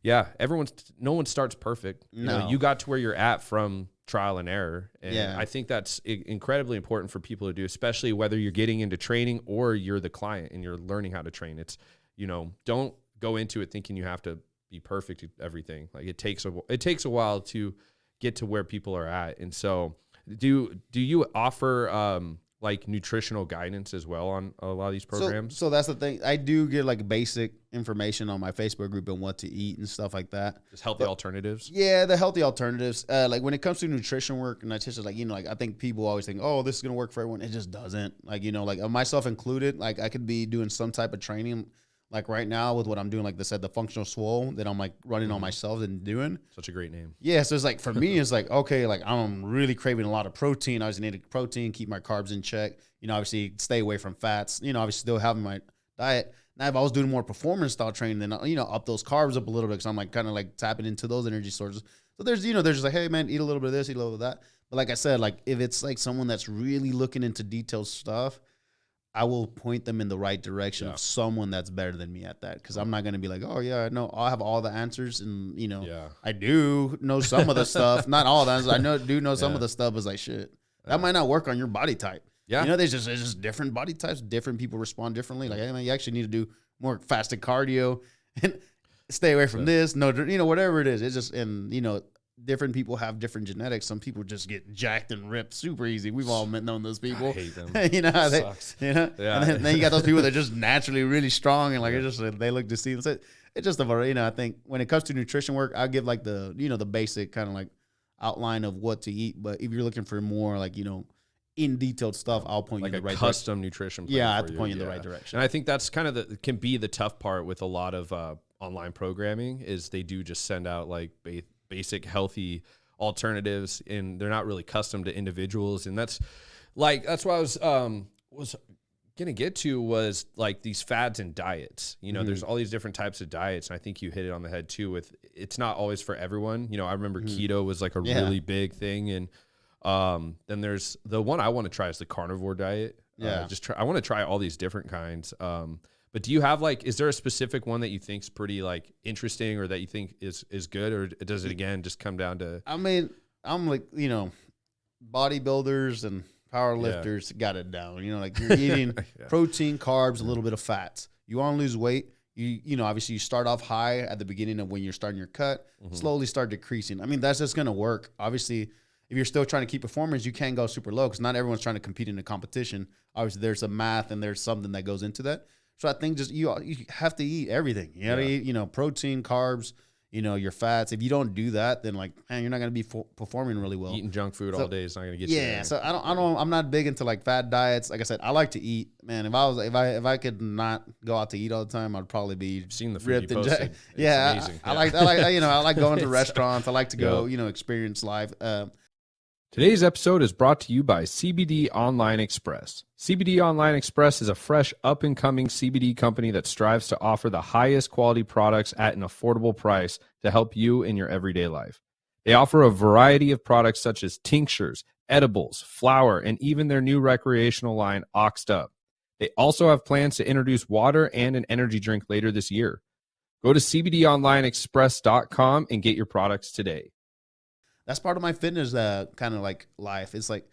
no one starts perfect. No. You got to where you're at from trial and error. And I think that's incredibly important for people to do, especially whether you're getting into training or you're the client and you're learning how to train. It's, don't go into it thinking you have to be perfect at everything. Like it takes a while to get to where people are at. And so do you offer like nutritional guidance as well on a lot of these programs? So that's the thing. I do get like basic information on my Facebook group and what to eat and stuff like that. Just healthy alternatives. Yeah, the healthy alternatives. Like when it comes to nutrition work and dietitians, like, I think people always think, oh, this is going to work for everyone. It just doesn't. Like, like myself included, like I could be doing some type of training. Like right now with what I'm doing, like they said, the functional swole that I'm like running on myself and doing. Such a great name. Yeah. So it's like, for me, it's like, okay, like I'm really craving a lot of protein. I just need protein, keep my carbs in check, obviously stay away from fats, obviously still having my diet. Now, if I was doing more performance style training, then, up those carbs up a little bit. Cause I'm like kind of like tapping into those energy sources. So there's just like, hey man, eat a little bit of this, eat a little bit of that. But like I said, like if it's like someone that's really looking into detailed stuff, I will point them in the right direction of someone that's better than me at that. Cause I'm not going to be like, oh yeah, no, I'll have all the answers. And I do know some of the stuff, not all the answers. I do know some of the stuff is like, shit, that might not work on your body type. Yeah. There's just different body types. Different people respond differently. Like, hey man, you actually need to do more fasted cardio and stay away from this. No, whatever it is. It's just, and different people have different genetics. Some people just get jacked and ripped super easy. We've all known those people. I hate them. Sucks. And then you got those people that are just naturally really strong and like it's just they look deceiving. So it's just I think when it comes to nutrition work, I'll give like the the basic kind of like outline of what to eat. But if you're looking for more like in detailed stuff, I'll point like you in the right custom nutrition plan. Yeah, I have to point you in the right direction. And I think that's kind of can be the tough part with a lot of online programming is they do just send out like basic healthy alternatives, and they're not really custom to individuals. And that's why I was gonna get to was like these fads and diets. There's all these different types of diets, and I think you hit it on the head too with it's not always for everyone. I remember keto was like a really big thing, and Then there's the one I want to try is the Carnivore Diet. Yeah. I want to try all these different kinds. But do you have like, is there a specific one that you think's pretty like interesting or that you think is good, or does it again just come down to? I mean, I'm like, bodybuilders and power lifters got it down. Like you're eating protein, carbs, a little bit of fats. You want to lose weight. Obviously you start off high at the beginning of when you're starting your cut, slowly start decreasing. I mean, that's just going to work. Obviously, if you're still trying to keep performance, you can't go super low because not everyone's trying to compete in a competition. Obviously, there's a math and there's something that goes into that. So I think just you have to eat everything. You got to eat, protein, carbs, your fats. If you don't do that, then like, man, you're not going to be performing really well. Eating junk food all day is not going to get you there. So I'm not big into like fad diets. Like I said, I like to eat. Man, if I could not go out to eat all the time, I'd probably be seen the food ripped you posted. Amazing. I like going to restaurants. I like to go, experience life. Today's episode is brought to you by CBD Online Xpress. CBD Online Xpress is a fresh, up-and-coming CBD company that strives to offer the highest quality products at an affordable price to help you in your everyday life. They offer a variety of products such as tinctures, edibles, flour, and even their new recreational line, Oxed Up. They also have plans to introduce water and an energy drink later this year. Go to cbdonlineexpress.com and get your products today. That's part of my fitness kind of like life. It's like,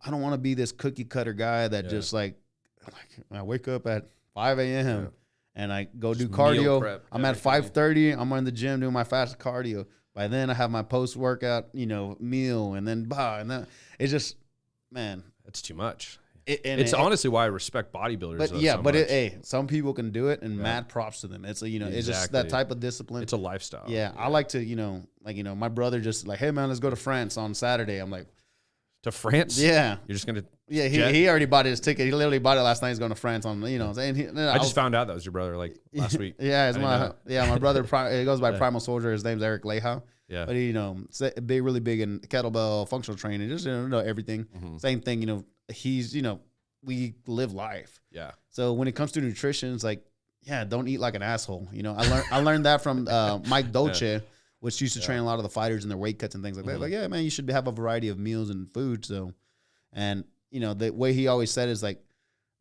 I don't want to be this cookie cutter guy that just like I wake up at 5 a.m. and I go do cardio. I'm at 5:30. I'm in the gym doing my fast cardio. By then I have my post workout, meal, and then it's just, man, it's too much. It's honestly why I respect bodybuilders. But some people can do it, and mad props to them. It's it's just that type of discipline. It's a lifestyle. Yeah, I like to, my brother just like, hey man, let's go to France on Saturday. I'm like, to France? Yeah, you're just gonna. Yeah, he already bought his ticket. He literally bought it last night. He's going to France on, I just found out that was your brother like last week. Yeah, my brother. He goes by Primal Soldier. His name's Eric Leija. Yeah, but really big in kettlebell functional training. Just everything. Same thing. He's we live life. Yeah. So when it comes to nutrition, it's like, don't eat like an asshole. I learned that from Mike Dolce, which used to train a lot of the fighters in their weight cuts and things like that. Like, man, you should have a variety of meals and food. So, and the way he always said is like,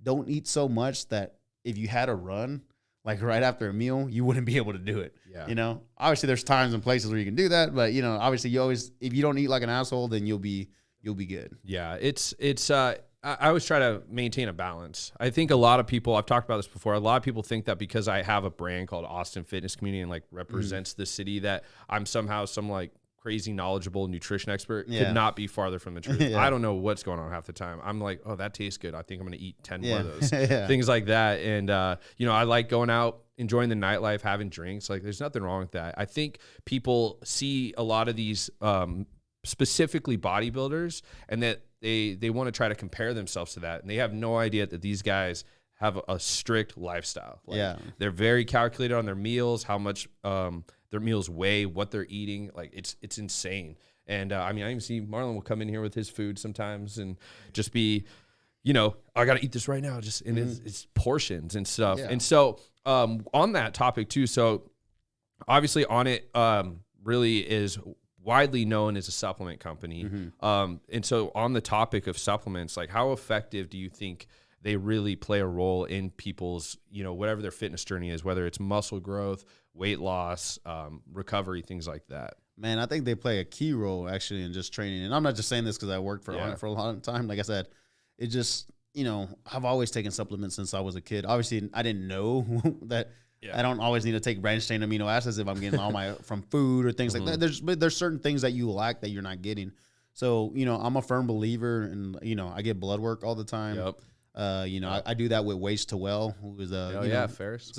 don't eat so much that if you had a run, like right after a meal, you wouldn't be able to do it. Yeah. Obviously there's times and places where you can do that, but obviously if you don't eat like an asshole, then you'll be good. Yeah. I always try to maintain a balance. I think a lot of people, I've talked about this before, a lot of people think that because I have a brand called Austin Fitness Community and like represents the city, that I'm somehow some like crazy knowledgeable nutrition expert. Could not be farther from the truth. I don't know what's going on half the time. I'm like, oh, that tastes good. I think I'm going to eat 10 more of those. Things like that. And, I like going out, enjoying the nightlife, having drinks. Like there's nothing wrong with that. I think people see a lot of these specifically bodybuilders and that they want to try to compare themselves to that, and they have no idea that these guys have a strict lifestyle. They're very calculated on their meals, how much their meals weigh, what they're eating. Like it's insane. And I even see Marlon will come in here with his food sometimes and just be, I got to eat this right now. Just and it's portions and stuff. And so on that topic too. So obviously Onnit really is widely known as a supplement company. And so on the topic of supplements, like how effective do you think they really play a role in people's, whatever their fitness journey is, whether it's muscle growth, weight loss, recovery, things like that? Man, I think they play a key role actually in just training. And I'm not just saying this because I worked for Onnit for a long time. Like I said, it just, I've always taken supplements since I was a kid. Obviously, I didn't know that I don't always need to take branched chain amino acids if I'm getting all my from food or things like that. There's certain things that you lack that you're not getting. So, I'm a firm believer in, I get blood work all the time. Yep. I do that with Waste to Well, who is Ferris.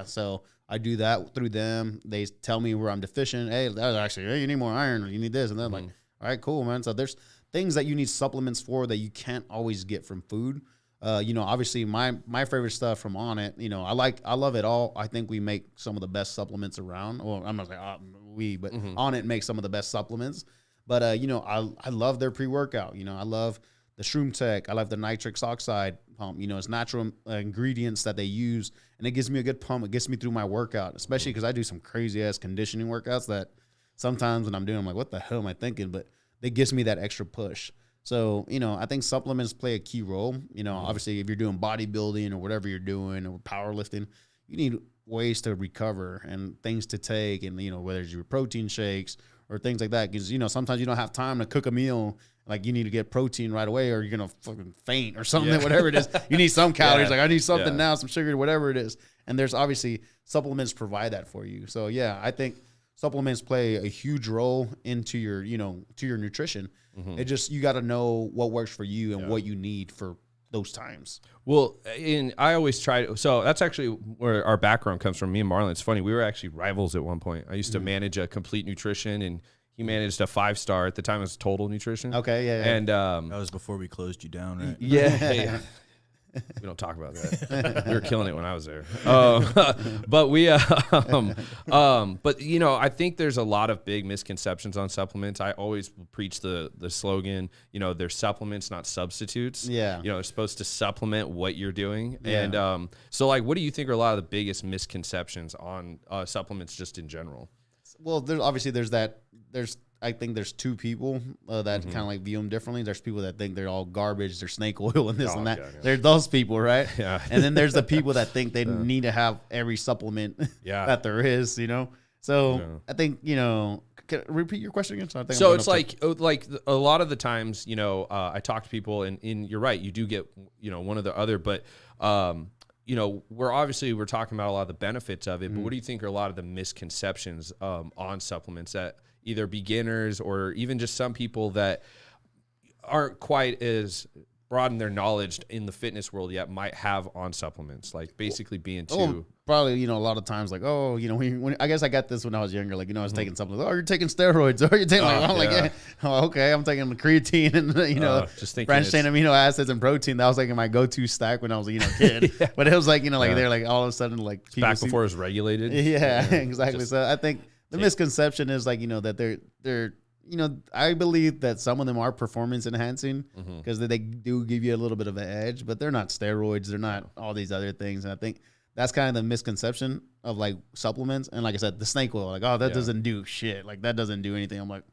So I do that through them. They tell me where I'm deficient. Hey, you need more iron, or you need this, and then I'm like, all right, cool, man. So there's things that you need supplements for that you can't always get from food. Obviously my favorite stuff from Onnit, I love it all. I think we make some of the best supplements around. Well, I'm not saying but Onnit makes some of the best supplements. But I love their pre-workout. I love the Shroom Tech. I love the nitrix oxide pump. It's natural ingredients that they use, and it gives me a good pump. It gets me through my workout, especially because I do some crazy ass conditioning workouts that sometimes when I'm doing, I'm like, what the hell am I thinking? But that gives me that extra push. So, I think supplements play a key role. Obviously if you're doing bodybuilding or whatever you're doing or powerlifting, you need ways to recover and things to take, and whether it's your protein shakes or things like that, because sometimes you don't have time to cook a meal, like you need to get protein right away or you're gonna fucking faint or something. Whatever it is, you need some calories. Like I need something now, some sugar, whatever it is, and there's obviously supplements provide that for you. So I think supplements play a huge role into your to your nutrition. It just, you got to know what works for you and what you need for those times. Well, I always try to, so that's actually where our background comes from. Me and Marlon, it's funny, we were actually rivals at one point. I used to manage a Complete Nutrition, and he managed a 5-star. At the time it was Total Nutrition. Okay, yeah. And that was before we closed you down, right? Yeah. We don't talk about that. We were killing it when I was there. But I think there's a lot of big misconceptions on supplements. I always preach the slogan, they're supplements, not substitutes. Yeah. They're supposed to supplement what you're doing. Yeah. And so like, what do you think are a lot of the biggest misconceptions on supplements just in general? Well, I think there's two people that kind of like view them differently. There's people that think they're all garbage, they're snake oil and this and that. Yeah. There's those people, right? Yeah. And then there's the people that think they need to have every supplement that there is, So I think, can I repeat your question again? So it's like a lot of the times, I talk to people and you're right, you do get, one or the other, but we're talking about a lot of the benefits of it, but what do you think are a lot of the misconceptions on supplements that either beginners or even just some people that aren't quite as broad in their knowledge in the fitness world yet might have on supplements, like basically being too... Probably, a lot of times like, when I guess I got this when I was younger, like, I was taking supplements. Oh, you're taking steroids. Oh, you're taking okay, I'm taking the creatine and, just branched chain amino acids and protein. That was like my go-to stack when I was a kid. But it was like, they're like all of a sudden like... Back before it was regulated. Yeah, exactly. So I think the misconception is like, that they're I believe that some of them are performance enhancing because they do give you a little bit of an edge, but they're not steroids. They're not all these other things. And I think that's kind of the misconception of like supplements. And like I said, the snake oil, like, oh, that doesn't do shit. Like that doesn't do anything. I'm like,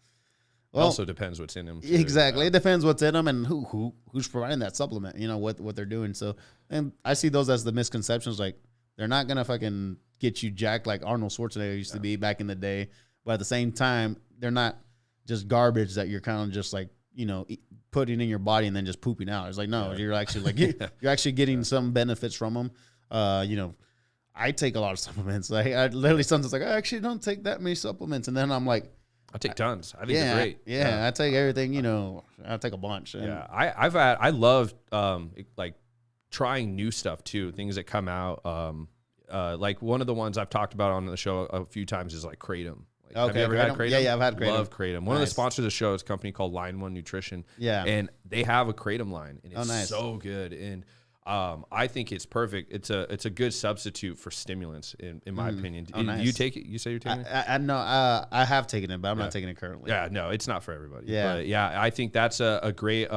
well, it also depends what's in them. Exactly. It depends what's in them and who's providing that supplement, what they're doing. So, and I see those as the misconceptions. Like they're not going to fucking get you jacked like Arnold Schwarzenegger used to be back in the day. But at the same time, they're not just garbage that you're kind of just like, putting in your body and then just pooping out. It's like, no, you're actually like, you're actually getting some benefits from them. I take a lot of supplements. Like I literally sometimes like, I actually don't take that many supplements. And then I'm like, I take tons. I think they're great. Yeah. I take everything, I take a bunch. And I love, like trying new stuff too. Things that come out. Like one of the ones I've talked about on the show a few times is like Kratom. Have you ever had Kratom? Yeah, I've had Kratom. Love Kratom. One of the sponsors of the show is a company called Landmine Nutrition. Yeah. And they have a Kratom line, and it's so good. And I think it's perfect. It's a good substitute for stimulants, in my opinion. You take it? You say you're taking it? I have taken it, but I'm not taking it currently. Yeah, no, it's not for everybody. Yeah. But I think that's a great,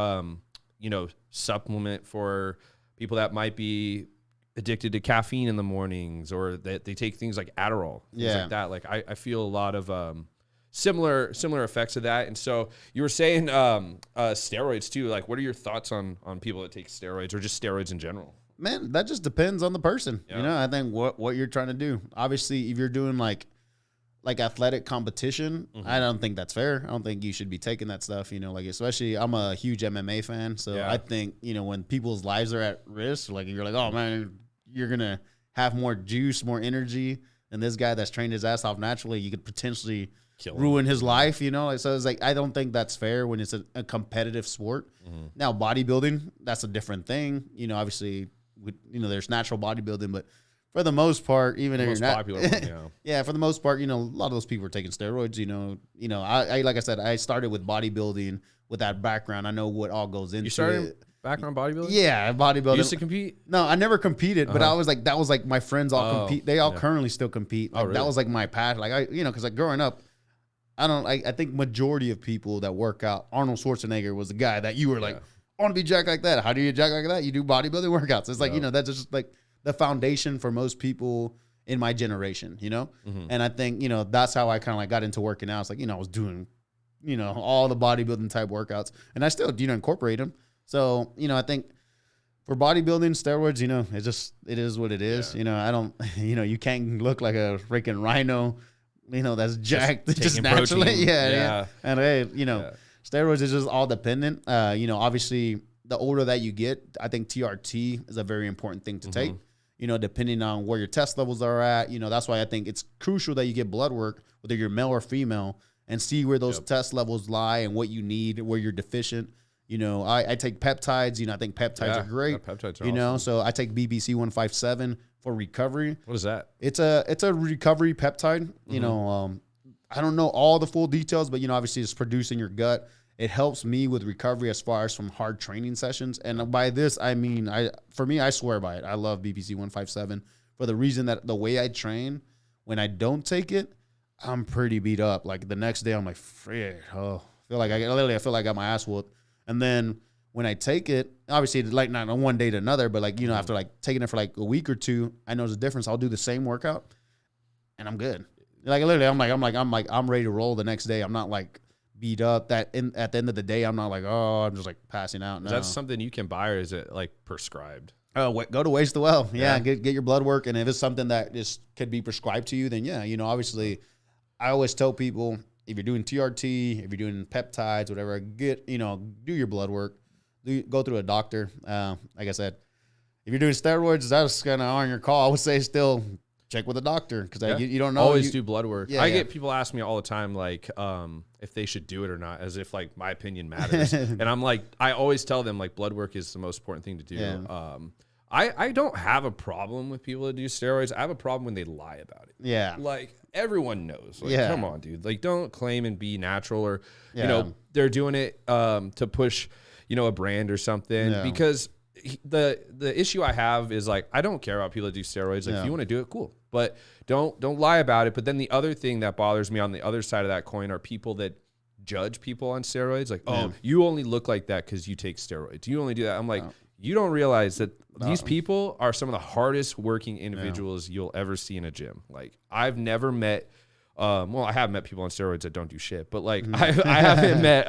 supplement for people that might be addicted to caffeine in the mornings, or that they take things like Adderall, things like that. Like I feel a lot of similar effects of that. And so you were saying steroids too. Like, what are your thoughts on people that take steroids or just steroids in general? Man, that just depends on the person. Yeah. I think what you're trying to do. Obviously, if you're doing like athletic competition, I don't think that's fair. I don't think you should be taking that stuff, like especially I'm a huge MMA fan. So I think, when people's lives are at risk, like you're like, oh man, you're going to have more juice, more energy than this guy that's trained his ass off naturally. You could potentially ruin his life, So it's like, I don't think that's fair when it's a competitive sport. Now bodybuilding, that's a different thing. Obviously, there's natural bodybuilding, but for the most part, even if you're not popular one, for the most part, a lot of those people are taking steroids. I like I said, I started with bodybuilding with that background. I know what all goes into. You started background bodybuilding? Yeah, bodybuilding. You used to compete? No, I never competed, but I was like, that was like my friends all compete. They all currently still compete. Like, really? That was like my passion. Like because like growing up, I think majority of people that work out, Arnold Schwarzenegger was the guy that you were like, I want to be jacked like that. How do you jack like that? You do bodybuilding workouts. It's like that's just like the foundation for most people in my generation, And I think, that's how I kind of like got into working out. It's like, I was doing all the bodybuilding type workouts, and I still, incorporate them. So, I think for bodybuilding, steroids, it is what it is. Yeah. I don't, you can't look like a freaking rhino, that's jacked just naturally. Protein. Yeah. And hey, steroids is just all dependent. Obviously the older that you get, I think TRT is a very important thing to take, depending on where your test levels are at. That's why I think it's crucial that you get blood work, whether you're male or female, and see where those test levels lie and what you need, where you're deficient. I take peptides. I think peptides are great. Peptides are awesome. So I take BBC 157 for recovery. What is that? It's a recovery peptide. I don't know all the full details, but obviously it's produced in your gut. It helps me with recovery as far as from hard training sessions. And by this, I mean, for me, I swear by it. I love BBC 157 for the reason that the way I train, when I don't take it, I'm pretty beat up. Like the next day, I'm like, frick, I feel like I got my ass whooped. And then when I take it, obviously like not on one day to another, but like, after like taking it for like a week or two, I know the difference. I'll do the same workout and I'm good. Like literally, I'm ready to roll the next day. I'm not like beat up at the end of the day. I'm not like, I'm just like passing out. No. Is that something you can buy or is it like prescribed? Oh, go to Waste the Well. Yeah. Get your blood work. And if it's something that just could be prescribed to you, then obviously I always tell people, if you're doing TRT, if you're doing peptides, whatever, do your blood work. Go through a doctor. Like I said, if you're doing steroids, that's kind of on your call. I would say still check with a doctor because you don't know. Always do blood work. Yeah, I get people ask me all the time, like, if they should do it or not, as if like my opinion matters. And I'm like, I always tell them like blood work is the most important thing to do. Yeah. I don't have a problem with people that do steroids. I have a problem when they lie about it. Yeah. Like everyone knows. Like, Yeah. come on, dude. Like don't claim and be natural or, Yeah. they're doing it to push, a brand or something because the issue I have is like, I don't care about people that do steroids. Like if you want to do it, cool. But don't lie about it. But then the other thing that bothers me on the other side of that coin are people that judge people on steroids. Like, you only look like that because you take steroids. You only do that. I'm like, you don't realize that these people are some of the hardest working individuals you'll ever see in a gym. Like I've never met, I have met people on steroids that don't do shit, but like I haven't met,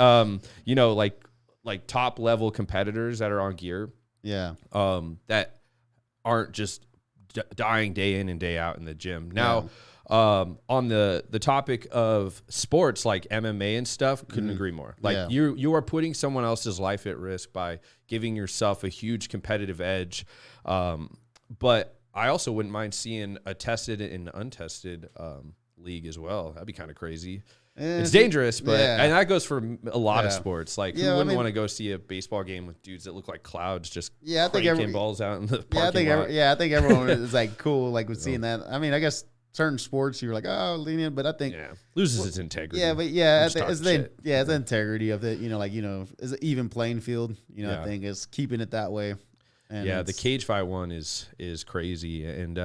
like top level competitors that are on gear. Yeah. That aren't just dying day in and day out in the gym. Now, on the topic of sports like MMA and stuff, couldn't agree more. Like you are putting someone else's life at risk by giving yourself a huge competitive edge. But I also wouldn't mind seeing a tested and untested league as well. That'd be kind of crazy. It's dangerous, but and that goes for a lot of sports. Like who wouldn't want to go see a baseball game with dudes that look like clouds just cranking balls out in the parking lot? I think everyone is like cool like with seeing that. I mean, I guess certain sports you're like, lenient, but I think loses its integrity. Yeah, but it's the integrity of it. Is an even playing field. I think is keeping it that way. And the cage fight one is crazy. And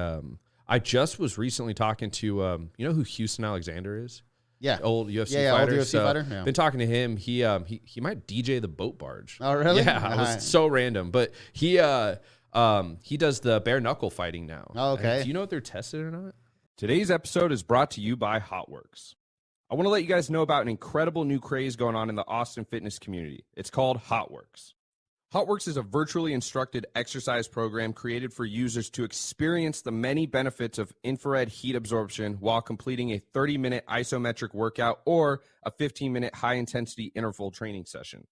I just was recently talking to who Houston Alexander is. Yeah, old UFC fighter. Old UFC fighter. Yeah. Been talking to him. He might DJ the boat barge. Oh, really? Yeah, it was so random. But he does the bare knuckle fighting now. Oh, okay. Do you know if they're tested or not? Today's episode is brought to you by Hotworx. I want to let you guys know about an incredible new craze going on in the Austin fitness community. It's called Hotworx. Hotworx is a virtually instructed exercise program created for users to experience the many benefits of infrared heat absorption while completing a 30-minute isometric workout or a 15-minute high-intensity interval training session.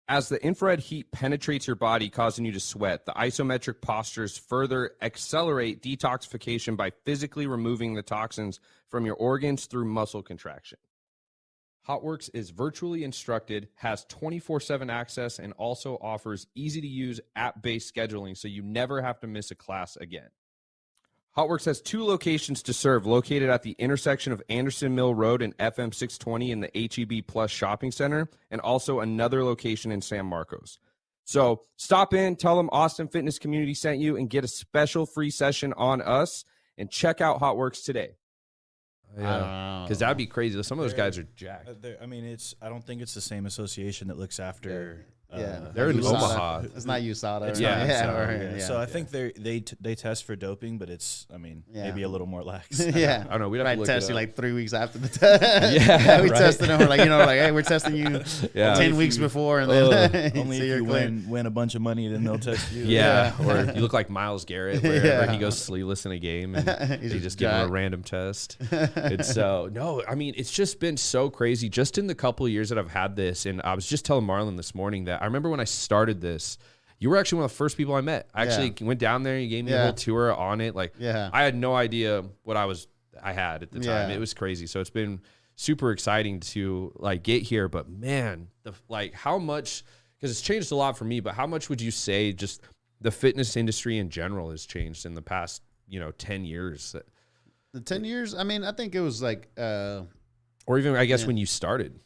As the infrared heat penetrates your body, causing you to sweat, the isometric postures further accelerate detoxification by physically removing the toxins from your organs through muscle contraction. Hotworx is virtually instructed, has 24/7 access, and also offers easy-to-use app-based scheduling so you never have to miss a class again. Hotworx has 2 locations to serve, located at the intersection of Anderson Mill Road and FM 620 in the HEB Plus Shopping Center, and also another location in San Marcos. So stop in, tell them Austin Fitness Community sent you, and get a special free session on us, and check out Hotworx today. Yeah, because that'd be crazy. Some of those guys are jacked. I don't think it's the same association that looks after They're in USADA. Omaha. It's not USADA. So I think they test for doping, but it's maybe a little more lax. Yeah, I don't know. We'd have to look test it you up. like 3 weeks after the test. We tested them. We're like, hey, we're testing you 10 weeks before, and then only if you win a bunch of money, then they'll test you. Yeah, or you look like Myles Garrett wherever he goes sleeveless in a game, and they just give him a random test. It's no, I mean, it's just been so crazy. Just in the couple of years that I've had this, and I was just telling Marlon this morning that I remember when I started this, you were actually one of the first people I met. I actually went down there, you gave me a whole tour on it. Like, I had no idea what I had at the time. It was crazy. So it's been super exciting to like get here. But man, how much, because it's changed a lot for me, but how much would you say just the fitness industry in general has changed in the past, 10 years? The 10 years, I mean, I think it was like, or even I guess when you started.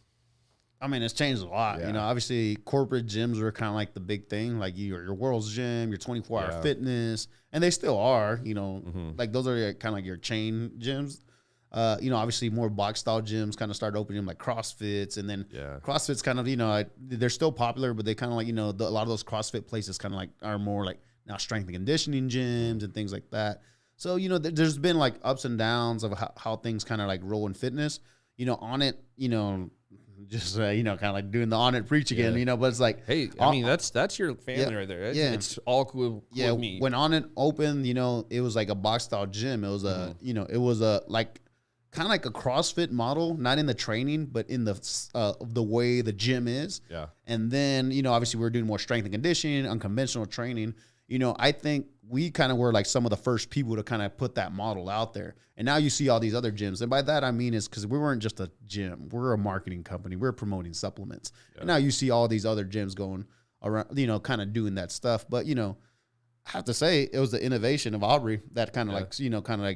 I mean, it's changed a lot. Yeah. Obviously corporate gyms were kind of like the big thing, like your World's Gym, your 24-hour fitness, and they still are, like those are kind of like your chain gyms. Obviously more box style gyms kind of started opening like CrossFits, and then CrossFit's kind of, they're still popular, but they kind of like, a lot of those CrossFit places kind of like are more like now strength and conditioning gyms and things like that. So, there's been like ups and downs of how things kind of like roll in fitness, Onnit, just kind of like doing the Onnit preach again, but it's like, hey, I mean that's your family right there. It's all cool with me. When Onnit opened, it was like a box style gym. It was a it was a like kind of like a CrossFit model, not in the training, but in the way the gym is. Yeah. And then obviously we were doing more strength and conditioning, unconventional training. I think we kind of were like some of the first people to kind of put that model out there. And now you see all these other gyms. And by that, I mean, is because we weren't just a gym. We're a marketing company. We're promoting supplements. Yeah. And now you see all these other gyms going around, kind of doing that stuff. But, I have to say it was the innovation of Aubrey that kind of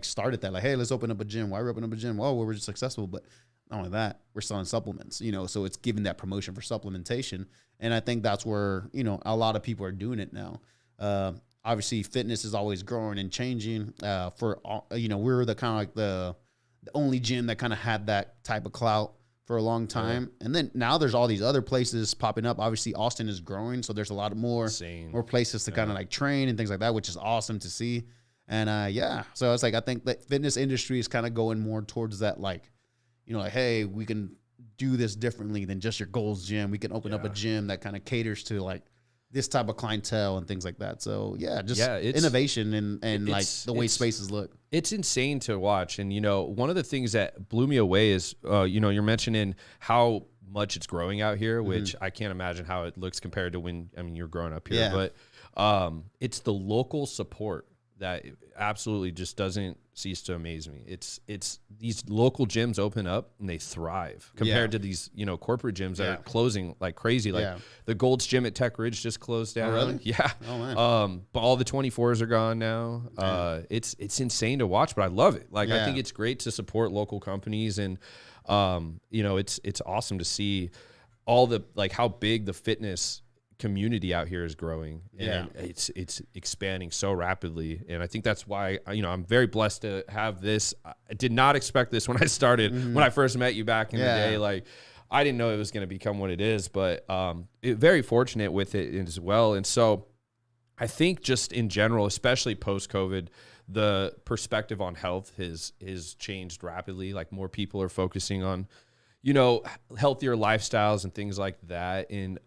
started that. Like, hey, let's open up a gym. Why are we opening up a gym? Well, we're just successful. But not only that, we're selling supplements, so it's giving that promotion for supplementation. And I think that's where, a lot of people are doing it now. Obviously fitness is always growing and changing. We're the kind of like the only gym that kind of had that type of clout for a long time. Yeah. And then now there's all these other places popping up. Obviously Austin is growing, so there's a lot of more places to kind of like train and things like that, which is awesome to see. And so it's like, I think the fitness industry is kind of going more towards that, like, like, hey, we can do this differently than just your Gold's Gym. We can open up a gym that kind of caters to like this type of clientele and things like that. So it's innovation and like the way spaces look. It's insane to watch. And, one of the things that blew me away is, you're mentioning how much it's growing out here, which I can't imagine how it looks compared to when, you're growing up here, but it's the local support that absolutely just doesn't cease to amaze me. It's these local gyms open up and they thrive compared to these, corporate gyms that are closing like crazy. Like the Gold's Gym at Tech Ridge just closed down. Oh, really? Yeah. Oh, man. But all the 24s are gone now. It's insane to watch, but I love it. Like, I think it's great to support local companies, and, it's awesome to see all the, like, how big the fitness community out here is growing, and it's expanding so rapidly. And I think that's why I'm very blessed to have this. I did not expect this when I started, when I first met you back in the day. Like, I didn't know it was going to become what it is, but very fortunate with it as well. And so I think just in general, especially post-COVID, the perspective on health has changed rapidly. Like, more people are focusing on healthier lifestyles and things like that. And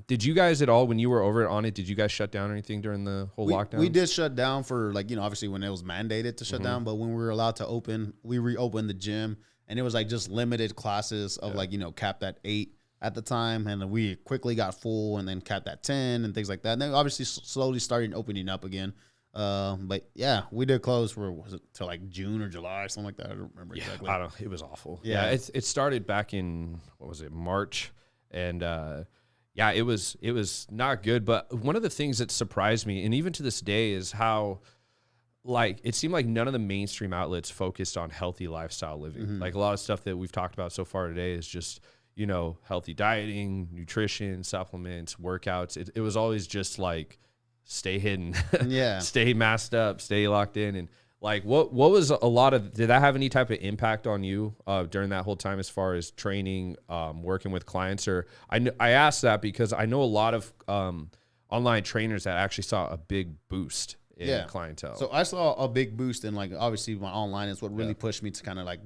did you guys at all, when you were over at Onnit, did you guys shut down or anything during the whole lockdown? We did shut down for, like, obviously when it was mandated to shut down, but when we were allowed to open, we reopened the gym, and it was like just limited classes of capped at 8 at the time. And we quickly got full and then capped at 10 and things like that. And then obviously slowly started opening up again. But we did close for, was it till like June or July or something like that? I don't remember exactly. It was awful. Yeah. It started back in, March, and it was not good. But one of the things that surprised me, and even to this day, is how, like, it seemed like none of the mainstream outlets focused on healthy lifestyle living. Like, a lot of stuff that we've talked about so far today is just, healthy dieting, nutrition, supplements, workouts. It was always just like, stay hidden, stay masked up, stay locked in. And Like what was a lot of, did that have any type of impact on you during that whole time as far as training, working with clients? Or I asked that because I know a lot of online trainers that actually saw a big boost in clientele. So I saw a big boost in, like, obviously my online is what really pushed me to kind of like,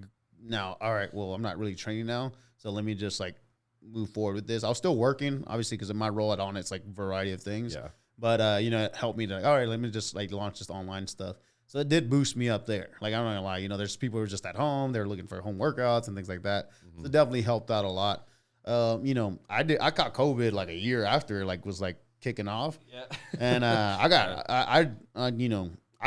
now, all right, well, I'm not really training now, so let me just like move forward with this. I was still working, obviously, because of my role at Onnit, it's like a variety of things. Yeah. But, you know, it helped me to, like, all right, let me just like launch this online stuff. So it did boost me up there. Like, I'm not gonna lie, you know, there's people who are just at home, they're looking for home workouts and things like that. So it definitely helped out a lot. You know, I caught COVID like a year after, like, was like kicking off. Yeah. And I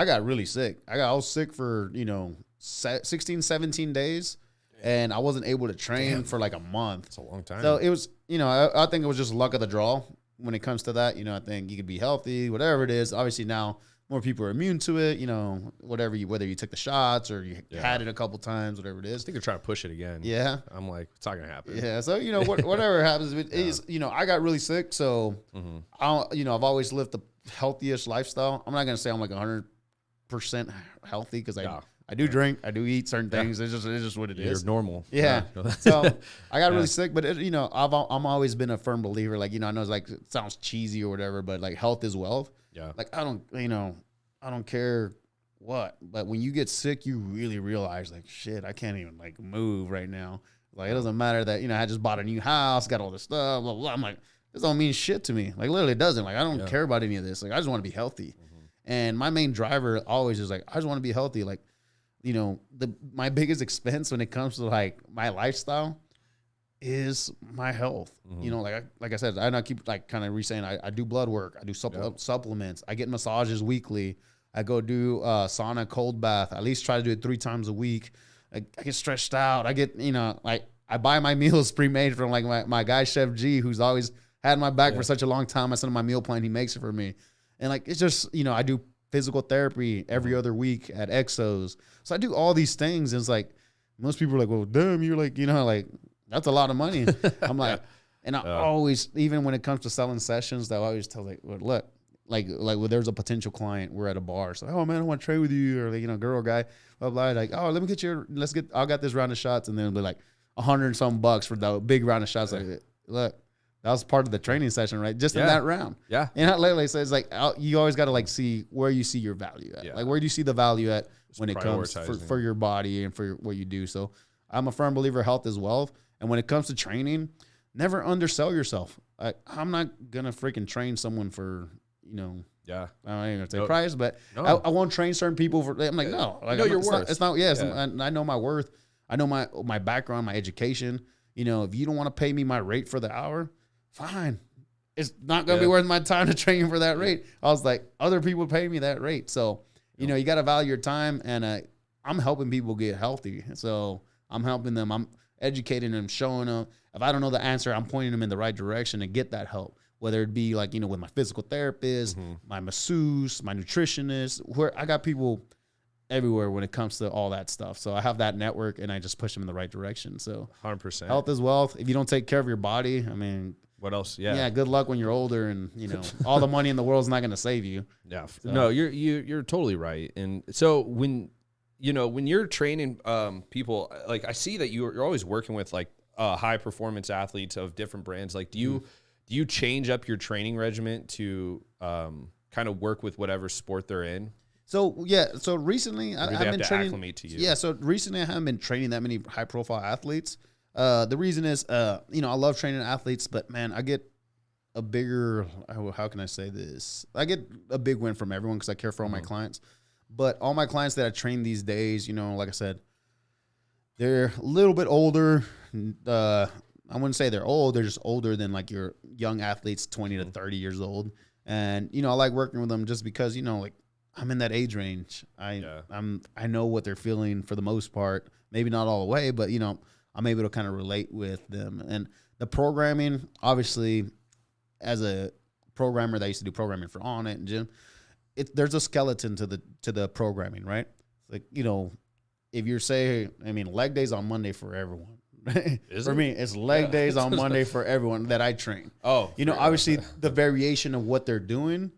got really sick. I was sick for, you know, 16, 17 days. And I wasn't able to train for like a month. It's a long time. So it was, you know, I think it was just luck of the draw when it comes to that. You know, I think you could be healthy, whatever it is. Obviously now more people are immune to it, you know, whether you took the shots or you had it a couple times, whatever it is. I think they're trying to push it again. Yeah. I'm like, it's not going to happen. Yeah. So, you know, whatever happens, it is, you know, I got really sick. So, you know, I've always lived the healthiest lifestyle. I'm not going to say I'm like 100% healthy because I do drink, I do eat certain things. It's just what it is. You're normal. Yeah. So I got really sick, but you know, I'm always been a firm believer. Like, you know, I know it's like, it sounds cheesy or whatever, but like health is wealth. Yeah. Like I don't care what, but when you get sick, you really realize like, shit, I can't even like move right now. Like, it doesn't matter that, you know, I just bought a new house, got all this stuff, blah, blah. I'm like, this don't mean shit to me. Like, literally it doesn't. Like, I don't care about any of this. Like, I just want to be healthy. And my main driver always is like, I just want to be healthy. Like, you know, my biggest expense when it comes to like my lifestyle is my health. You know, like I said, I keep like kind of re-saying, I do blood work, I do supplements, I get massages weekly, I go do sauna, cold bath, at least try to do it 3 times a week. I get stretched out. I get, you know, like I buy my meals pre-made from like my guy Chef G, who's always had my back for such a long time. I send him my meal plan, he makes it for me. And like, it's just, you know, I do physical therapy every other week at Exos. So I do all these things. And it's like, most people are like, well, damn, you're like, you know, like that's a lot of money. I'm like, and I always, even when it comes to selling sessions, I always tell like, well, look, like when there's a potential client, we're at a bar. So, oh man, I want to trade with you, or like, you know, girl or guy, blah, blah, like, oh, let me get I got this round of shots. And then it'll be like $100 and some bucks for the big round of shots. Like, look, that was part of the training session, right? Just in that round. Yeah. And that literally says like, you always got to like see where you see your value at. Like, where do you see the value at when it comes for your body and for what you do? So I'm a firm believer health is wealth. And when it comes to training, never undersell yourself. I'm not going to freaking train someone for, you know, I don't even say price, but I won't train certain people for, I'm like, no. Like, know your worth. It's not, I know my worth. I know my background, my education. You know, if you don't want to pay me my rate for the hour, fine. It's not going to be worth my time to train you for that rate. I was like, other people pay me that rate. So, you know, you got to value your time. And I'm helping people get healthy. So I'm helping them. I'm educating them, showing them. If I don't know the answer, I'm pointing them in the right direction to get that help. Whether it be like, you know, with my physical therapist, my masseuse, my nutritionist, where I got people everywhere when it comes to all that stuff. So I have that network and I just push them in the right direction. So 100%. Health is wealth. If you don't take care of your body, I mean, what else? Yeah. Good luck when you're older, and you know all the money in the world is not going to save you. Yeah. So. No, you're totally right. And so when you're training people, like I see that you're always working with like high performance athletes of different brands. Like, do you change up your training regimen to kind of work with whatever sport they're in? So so recently I haven't been training. Acclimate to you? Yeah. So recently I haven't been training that many high profile athletes. The reason is, you know, I love training athletes, but man, I get a bigger, how can I say this? I get a big win from everyone because I care for all my clients. But all my clients that I train these days, you know, like I said, they're a little bit older. I wouldn't say they're old. They're just older than like your young athletes, 20 to 30 years old. And, you know, I like working with them just because, you know, like I'm in that age range. I know what they're feeling for the most part. Maybe not all the way, but, you know, I'm able to kind of relate with them. And the programming, obviously, as a programmer that used to do programming for Onnit and Jim, there's a skeleton to the programming, right? Like, you know, if you're saying, I mean, leg days on Monday for everyone. For me, it's leg days on Monday for everyone that I train. Oh, you know, obviously the variation of what they're doing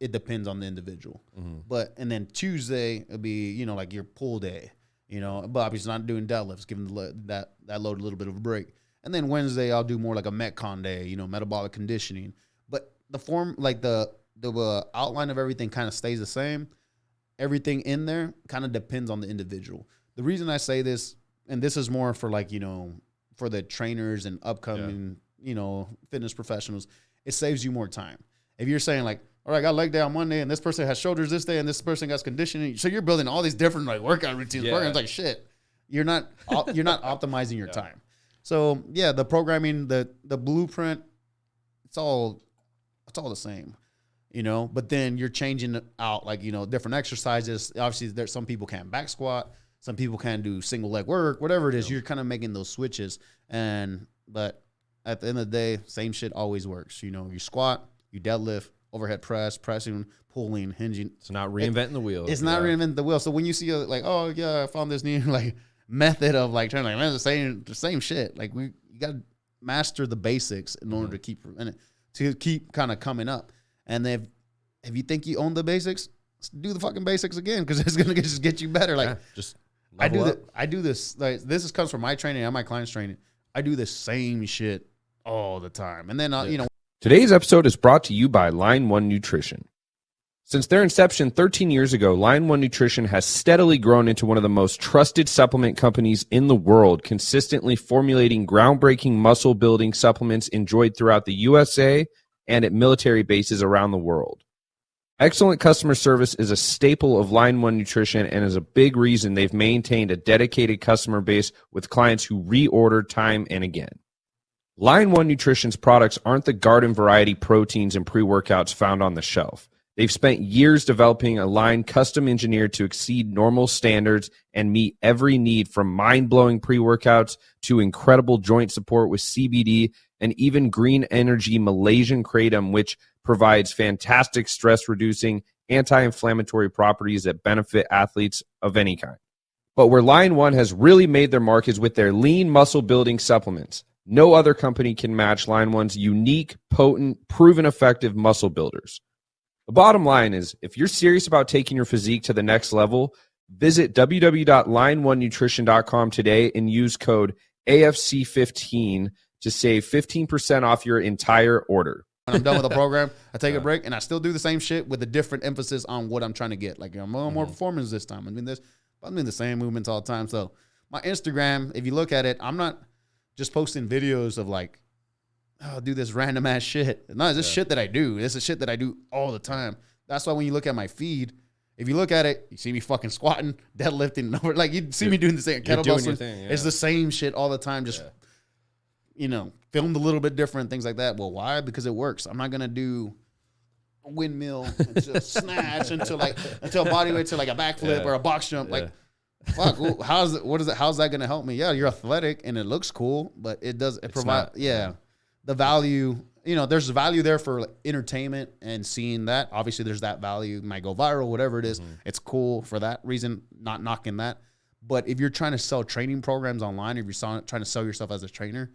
it depends on the individual. But and then Tuesday it'll be, you know, like your pull day, you know, but obviously not doing deadlifts, giving that load a little bit of a break. And then Wednesday I'll do more like a Metcon day, you know, metabolic conditioning. But the form, like the outline of everything kind of stays the same. Everything in there kind of depends on the individual. The reason I say this, and this is more for like, you know, for the trainers and upcoming, you know, fitness professionals, it saves you more time. If you're saying like, all right, I got leg day on Monday and this person has shoulders this day and this person got conditioning. So you're building all these different like workout routines, programs, like shit. You're not optimizing your time. So yeah, the programming, the blueprint, it's all the same, you know, but then you're changing it out, like, you know, different exercises. Obviously there's some people can't back squat. Some people can't do single leg work, whatever it is, you're kind of making those switches. But at the end of the day, same shit always works. You know, you squat, you deadlift, overhead press, pressing, pulling, hinging. It's not reinventing the wheel. It's not reinventing the wheel. So when you see like, oh yeah, I found this new like method of like trying to like, man, the same shit. Like you got to master the basics in order to keep kind of coming up. And then if you think you own the basics, do the fucking basics again, because it's gonna just get you better. Like just I do this. Like this comes from my training and my clients' training. I do the same shit all the time, and then you know. Today's episode is brought to you by Line 1 Nutrition. Since their inception 13 years ago, Line 1 Nutrition has steadily grown into one of the most trusted supplement companies in the world, consistently formulating groundbreaking muscle-building supplements enjoyed throughout the USA and at military bases around the world. Excellent customer service is a staple of Line 1 Nutrition and is a big reason they've maintained a dedicated customer base with clients who reorder time and again. Line 1 Nutrition's products aren't the garden variety proteins and pre-workouts found on the shelf. They've spent years developing a line custom engineered to exceed normal standards and meet every need, from mind-blowing pre-workouts to incredible joint support with CBD and even green energy Malaysian Kratom, which provides fantastic stress-reducing, anti-inflammatory properties that benefit athletes of any kind. But where Line 1 has really made their mark is with their lean muscle-building supplements. No other company can match Line 1's unique, potent, proven effective muscle builders. The bottom line is, if you're serious about taking your physique to the next level, visit www.line1nutrition.com today and use code AFC15 to save 15% off your entire order. When I'm done with the program, I take a break, and I still do the same shit with a different emphasis on what I'm trying to get. Like, I'm more performance this time. I'm doing the same movements all the time. So my Instagram, if you look at it, I'm not just posting videos of like, oh, do this random ass shit. No, it's just shit that I do. This is shit that I do all the time. That's why when you look at my feed, if you look at it, you see me fucking squatting, deadlifting, like you see me doing the same kettlebell swing. It's the same shit all the time. Just you know, filmed a little bit different, things like that. Well, why? Because it works. I'm not gonna do a windmill until snatch until body weight to like a backflip or a box jump. Like, fuck, how's that gonna help me? Yeah, you're athletic and it looks cool, but it provides the value. You know, there's value there for like entertainment and seeing that. Obviously, there's that value. It might go viral, whatever it is. It's cool for that reason. Not knocking that. But if you're trying to sell training programs online, if you're trying to sell yourself as a trainer,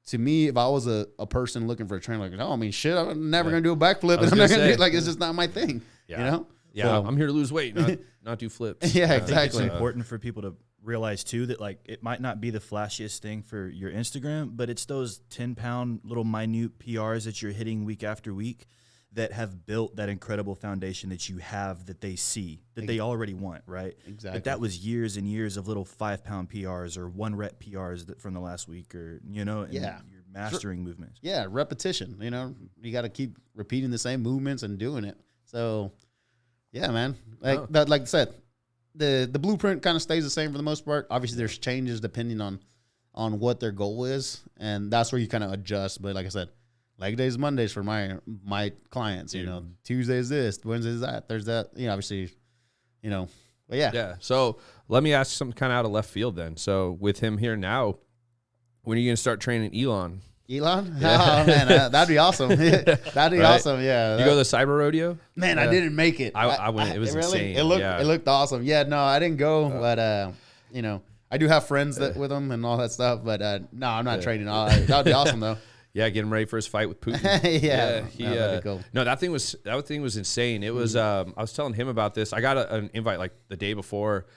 to me, if I was a person looking for a trainer, like, oh, I mean, shit, I'm never gonna do a backflip, and I'm not gonna do, like, it's just not my thing. You know? Yeah, so, I'm here to lose weight, not do flips. Yeah, exactly. I think it's important for people to realize too that like it might not be the flashiest thing for your Instagram, but it's those 10-pound little minute PRs that you're hitting week after week that have built that incredible foundation that you have, that they see, that they already want, right? Exactly. But that was years and years of little 5-pound PRs or 1-rep PRs that from the last week, or, you know, and you're mastering movements. Yeah, repetition, you know, you got to keep repeating the same movements and doing it. So, yeah, man, like I said, the blueprint kind of stays the same for the most part. Obviously, there's changes depending on what their goal is, and that's where you kind of adjust. But like I said, leg days, Mondays for my clients, you know, Tuesdays this, Wednesdays that, there's that, you know, obviously, you know, but yeah. Yeah. So let me ask something kind of out of left field then. So with him here now, when are you going to start training Elon? Elon? Yeah. Oh, man, that'd be awesome. That'd be awesome. Yeah. You go to the cyber rodeo? Man, I didn't make it. I went. It was insane. It looked awesome. Yeah, no, I didn't go, but, you know, I do have friends with them and all that stuff, but no, I'm not training. That'd be awesome though. Yeah, get him ready for his fight with Putin. No, that thing was insane. It was. I was telling him about this. I got an invite like the day before,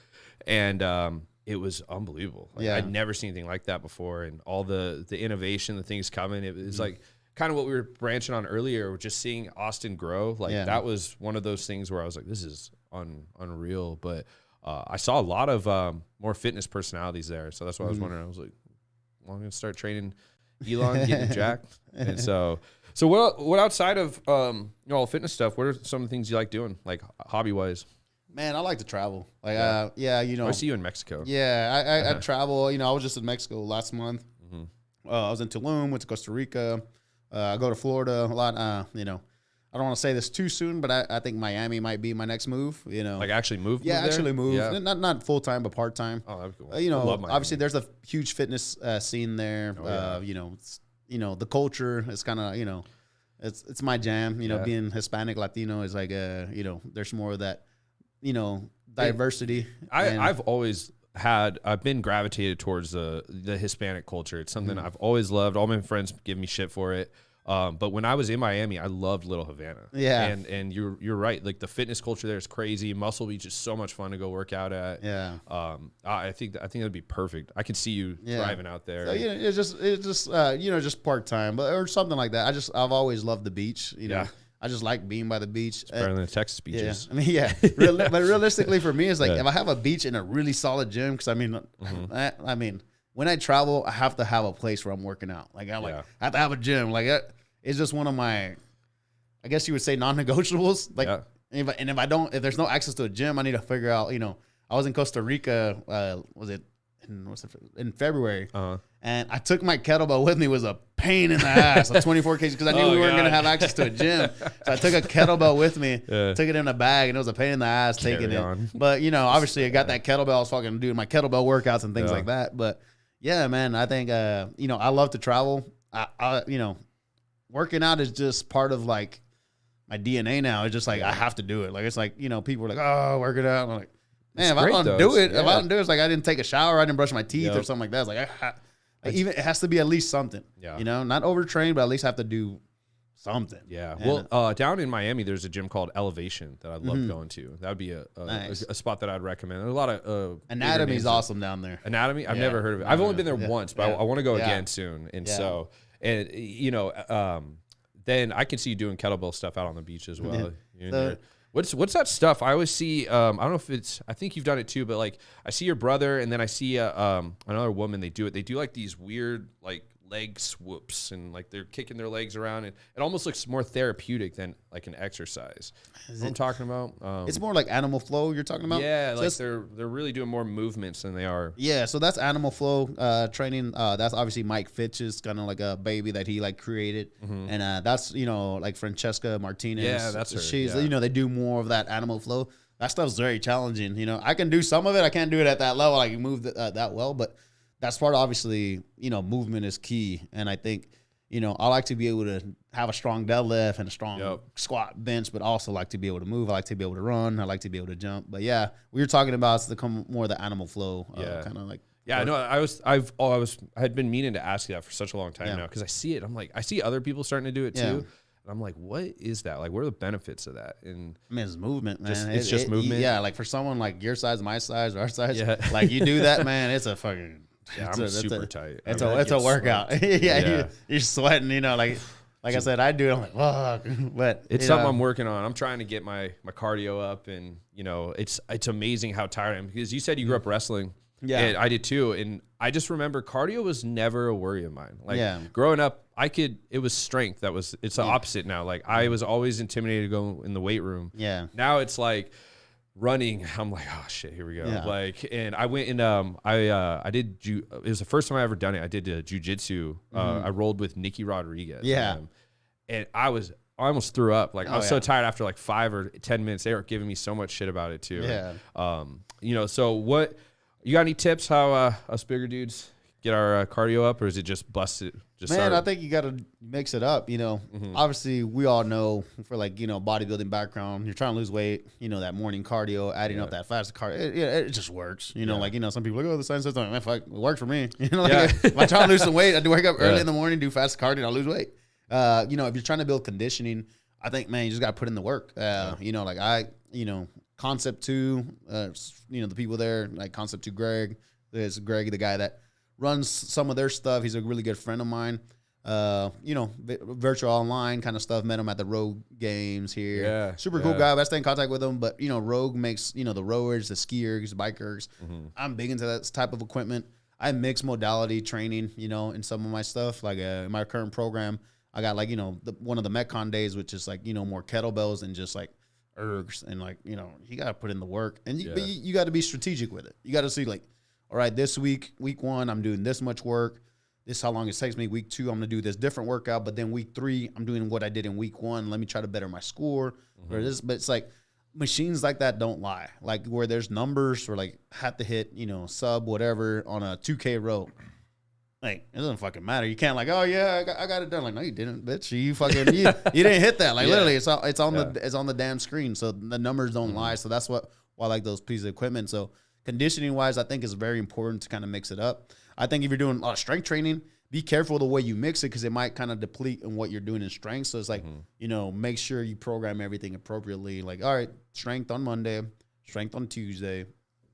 and it was unbelievable. Like, I'd never seen anything like that before, and all the innovation, the things coming. It was like kind of what we were branching on earlier, just seeing Austin grow. Like that was one of those things where I was like, this is unreal. But I saw a lot of more fitness personalities there, so that's why I was wondering. I was like, well, I'm gonna start training Elon, getting jacked. And so what outside of all fitness stuff, what are some of the things you like doing, like hobby wise? Man, I like to travel. Like, I see you in Mexico. Yeah, I travel. I was just in Mexico last month. I was in Tulum, went to Costa Rica. I go to Florida a lot. I don't want to say this too soon, but I think Miami might be my next move. Like actually move. Yeah, actually move. Yeah. Not full time, but part time. Oh, that'd be cool. Obviously there's a huge fitness scene there. The culture is kind of it's my jam. Being Hispanic, Latino is like there's more of that. Diversity. I've been gravitated towards the Hispanic culture. It's something I've always loved. All my friends give me shit for it. But when I was in Miami, I loved Little Havana. Yeah. And you're right. Like the fitness culture there is crazy. Muscle Beach is so much fun to go work out at. Yeah. I think that'd be perfect. I could see you driving out there. So, it's just just part time, or something like that. I've always loved the beach. I just like being by the beach. It's better than the Texas beaches. Yeah. But realistically for me, it's like if I have a beach in a really solid gym, because I mean, when I travel, I have to have a place where I'm working out. Like I have to have a gym. Like it's just one of my, I guess you would say, non-negotiables. Like, if there's no access to a gym, I need to figure out. I was in Costa Rica. In February, and I took my kettlebell with me. It was a pain in the ass, like 24 kgs, because I knew we weren't going to have access to a gym. So I took a kettlebell with me, took it in a bag, and it was a pain in the ass taking it. But obviously I got that kettlebell. I was fucking doing my kettlebell workouts and things like that. But yeah, man, I think I love to travel. I working out is just part of like my DNA now. It's just like I have to do it. Like it's like people are like, oh, work it out. I'm like, man, if I don't do it, it's like I didn't take a shower, I didn't brush my teeth or something like that. It's like even it has to be at least something. Yeah. Not overtrained, but at least have to do something. Yeah. And well, down in Miami, there's a gym called Elevation that I love going to. That would be a spot that I'd recommend. There's a lot of Anatomy is awesome down there. Anatomy, I've never heard of it. I've only been there once, but I want to go again soon. And so, then I can see you doing kettlebell stuff out on the beach as well. What's that stuff? I always see. I don't know if I think you've done it too, but like I see your brother, and then I see another woman. They do it. They do like these weird like leg swoops, and like they're kicking their legs around, and it almost looks more therapeutic than like an exercise. What I'm talking about. It's more like animal flow. You're talking about. Yeah, so like they're really doing more movements than they are. Yeah, so that's animal flow training. That's obviously Mike Fitch's kind of like a baby that he like created, and that's like Francesca Martinez. Yeah, that's her. She's they do more of that animal flow. That stuff's very challenging. I can do some of it. I can't do it at that level. I can move that well, but that's part of, obviously, movement is key. And I think, I like to be able to have a strong deadlift and a strong squat bench, but also like to be able to move. I like to be able to run. I like to be able to jump. But yeah, we were talking about more of the animal flow, kind of like. Yeah, I know. I had been meaning to ask you that for such a long time now, because I see it. I'm like, I see other people starting to do it too. And I'm like, what is that? Like, what are the benefits of that? And I mean, it's movement, man. It's just movement. Yeah, like for someone like your size, my size, our size, like you do that, man. It's a fucking. Yeah, I'm super tight. It's a workout. You're sweating. Like I said, I do it. I'm like, fuck. But it's something I'm working on. I'm trying to get my cardio up, and it's amazing how tired I am, because you said you grew up wrestling. Yeah, and I did too. And I just remember cardio was never a worry of mine. Like growing up, it was strength. It's the opposite now. Like I was always intimidated to go in the weight room. Yeah. Now it's like running. I'm like, oh shit, here we go. Yeah. Like, and I went and I did. It was the first time I ever done it. I did jujitsu. I rolled with Nicky Rodriguez. Yeah. And I almost threw up. Like I was so tired after like 5 or 10 minutes. They were giving me so much shit about it too. Yeah. So what? You got any tips how us bigger dudes get our cardio up, or is it just busted? I think you got to mix it up. Obviously, we all know for bodybuilding background, you're trying to lose weight. That morning cardio, adding up that fast cardio, it just works. Some people are like, oh, the science says man, fuck, it works for me. If I try to lose some weight, I do wake up early in the morning, do fast cardio, and I'll lose weight. If you're trying to build conditioning, I think, man, you just got to put in the work. Concept 2, the people there, like Concept 2 Greg. There's Greg, the guy that runs some of their stuff. He's a really good friend of mine. Virtual online kind of stuff. Met him at the Rogue games here. Yeah, super cool guy. I stay in contact with him. But Rogue makes the rowers, the skiers, the bikers. I'm big into that type of equipment. I mix modality training, in some of my stuff. Like in my current program, I got one of the Metcon days, which is more kettlebells and just ergs, and you got to put in the work, and you got to be strategic with it. You got to see all right, this week 1, I'm doing this much work. This is how long it takes me. Week 2, I'm gonna do this different workout, but then week 3, I'm doing what I did in week 1. Let me try to better my score or this. But it's machines like that don't lie. Where there's numbers or have to hit sub whatever on a 2K row. It doesn't fucking matter. You can't oh yeah, I got it done. No, you didn't, bitch. You fucking you didn't hit that. Literally, it's on the damn screen. So the numbers don't lie. So that's why I like those pieces of equipment. So conditioning wise, I think it's very important to kind of mix it up. I think if you're doing a lot of strength training, be careful the way you mix it because it might kind of deplete in what you're doing in strength. So it's make sure you program everything appropriately. All right, strength on Monday, strength on Tuesday,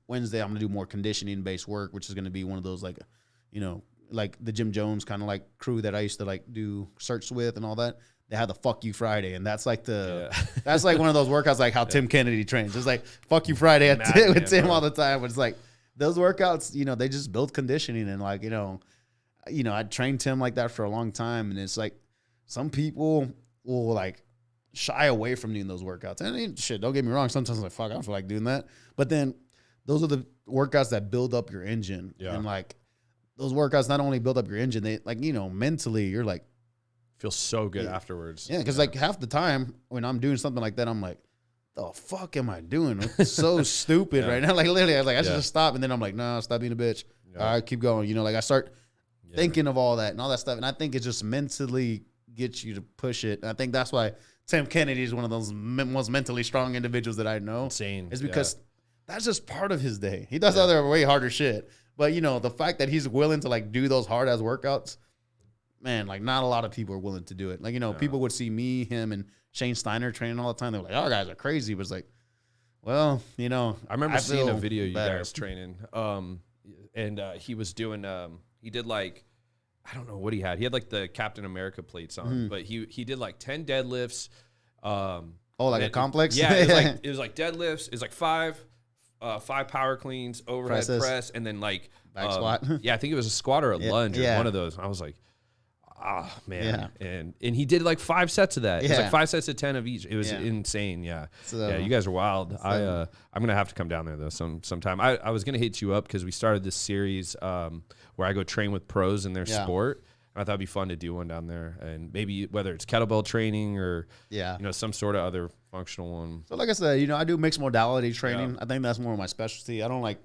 Wednesday I'm gonna do more conditioning based work, which is gonna be one of those the Jim Jones kind of crew that I used to do certs with and all that. They have the fuck you Friday, and that's that's one of those workouts how Tim Kennedy trains. It's fuck you Friday with Tim all the time. But it's those workouts, they just build conditioning, and I trained Tim like that for a long time, and it's some people will shy away from doing those workouts. And shit, don't get me wrong, sometimes I'm fuck, I don't feel like doing that. But then those are the workouts that build up your engine, and those workouts not only build up your engine, they mentally you're feel so good afterwards. Yeah, because half the time when I'm doing something like that, I'm the fuck am I doing? It's so stupid right now. Literally, I was I should just stop. And then I'm no, stop being a bitch. All right, keep going. I start thinking of all that and all that stuff. And I think it just mentally gets you to push it. And I think that's why Tim Kennedy is one of those most mentally strong individuals that I know. Insane. Is because that's just part of his day. He does other way harder shit. But, the fact that he's willing to do those hard ass workouts, man, not a lot of people are willing to do it. People would see me, him, and Shane Steiner training all the time. They're oh, guys are crazy. But it's well, I remember seeing a video you guys training. And he was doing, he did I don't know what he had. He had the Captain America plates on, but he did 10 deadlifts. A complex? Yeah, it was deadlifts. It was 5 power cleans, overhead press, and then back squat. Yeah, I think it was a squat or a lunge or one of those. I was man. Yeah. And he did 5 sets of that. It was 5 sets of 10 of each. It was insane. Yeah. So, you guys are wild. I'm gonna have to come down there though sometime. I was gonna hit you up because we started this series where I go train with pros in their sport. And I thought it'd be fun to do one down there, and maybe whether it's kettlebell training or some sort of other functional one. So like I said, I do mixed modality training. I think that's more of my specialty. I don't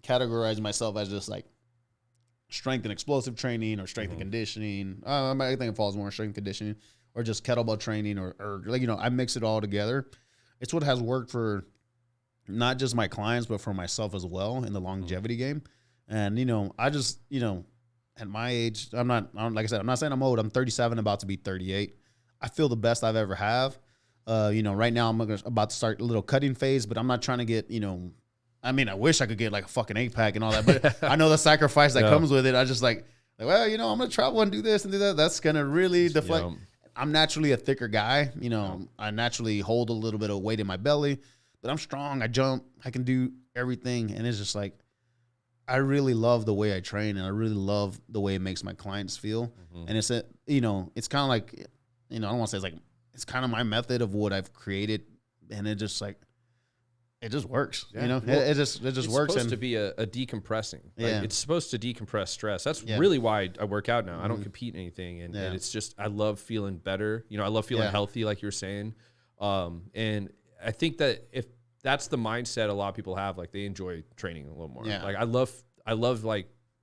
categorize myself as just strength and explosive training or strength and conditioning. I think it falls more strength conditioning or just kettlebell training or I mix it all together. It's what has worked for not just my clients but for myself as well in the longevity game. And I just at my age, I'm not like I said, I'm not saying I'm old. I'm 37, about to be 38. I feel the best I've ever have. Right now I'm about to start a little cutting phase, but I'm not trying to get, I wish I could get a fucking 8-pack and all that, but I know the sacrifice that comes with it. I just well, I'm going to travel and do this and do that. That's going to really deflect. I'm naturally a thicker guy. I naturally hold a little bit of weight in my belly, but I'm strong. I jump. I can do everything. And it's just I really love the way I train, and I really love the way it makes my clients feel. And it's it's kind of I don't want to say it's kind of my method of what I've created, and it just it just works. Well, it just works. It's supposed to be a decompressing. It's supposed to decompress stress. That's really why I work out now. I don't compete in anything, and it's just I love feeling better. I love feeling healthy, like you were saying. And I think that if that's the mindset a lot of people have, they enjoy training a little more. I love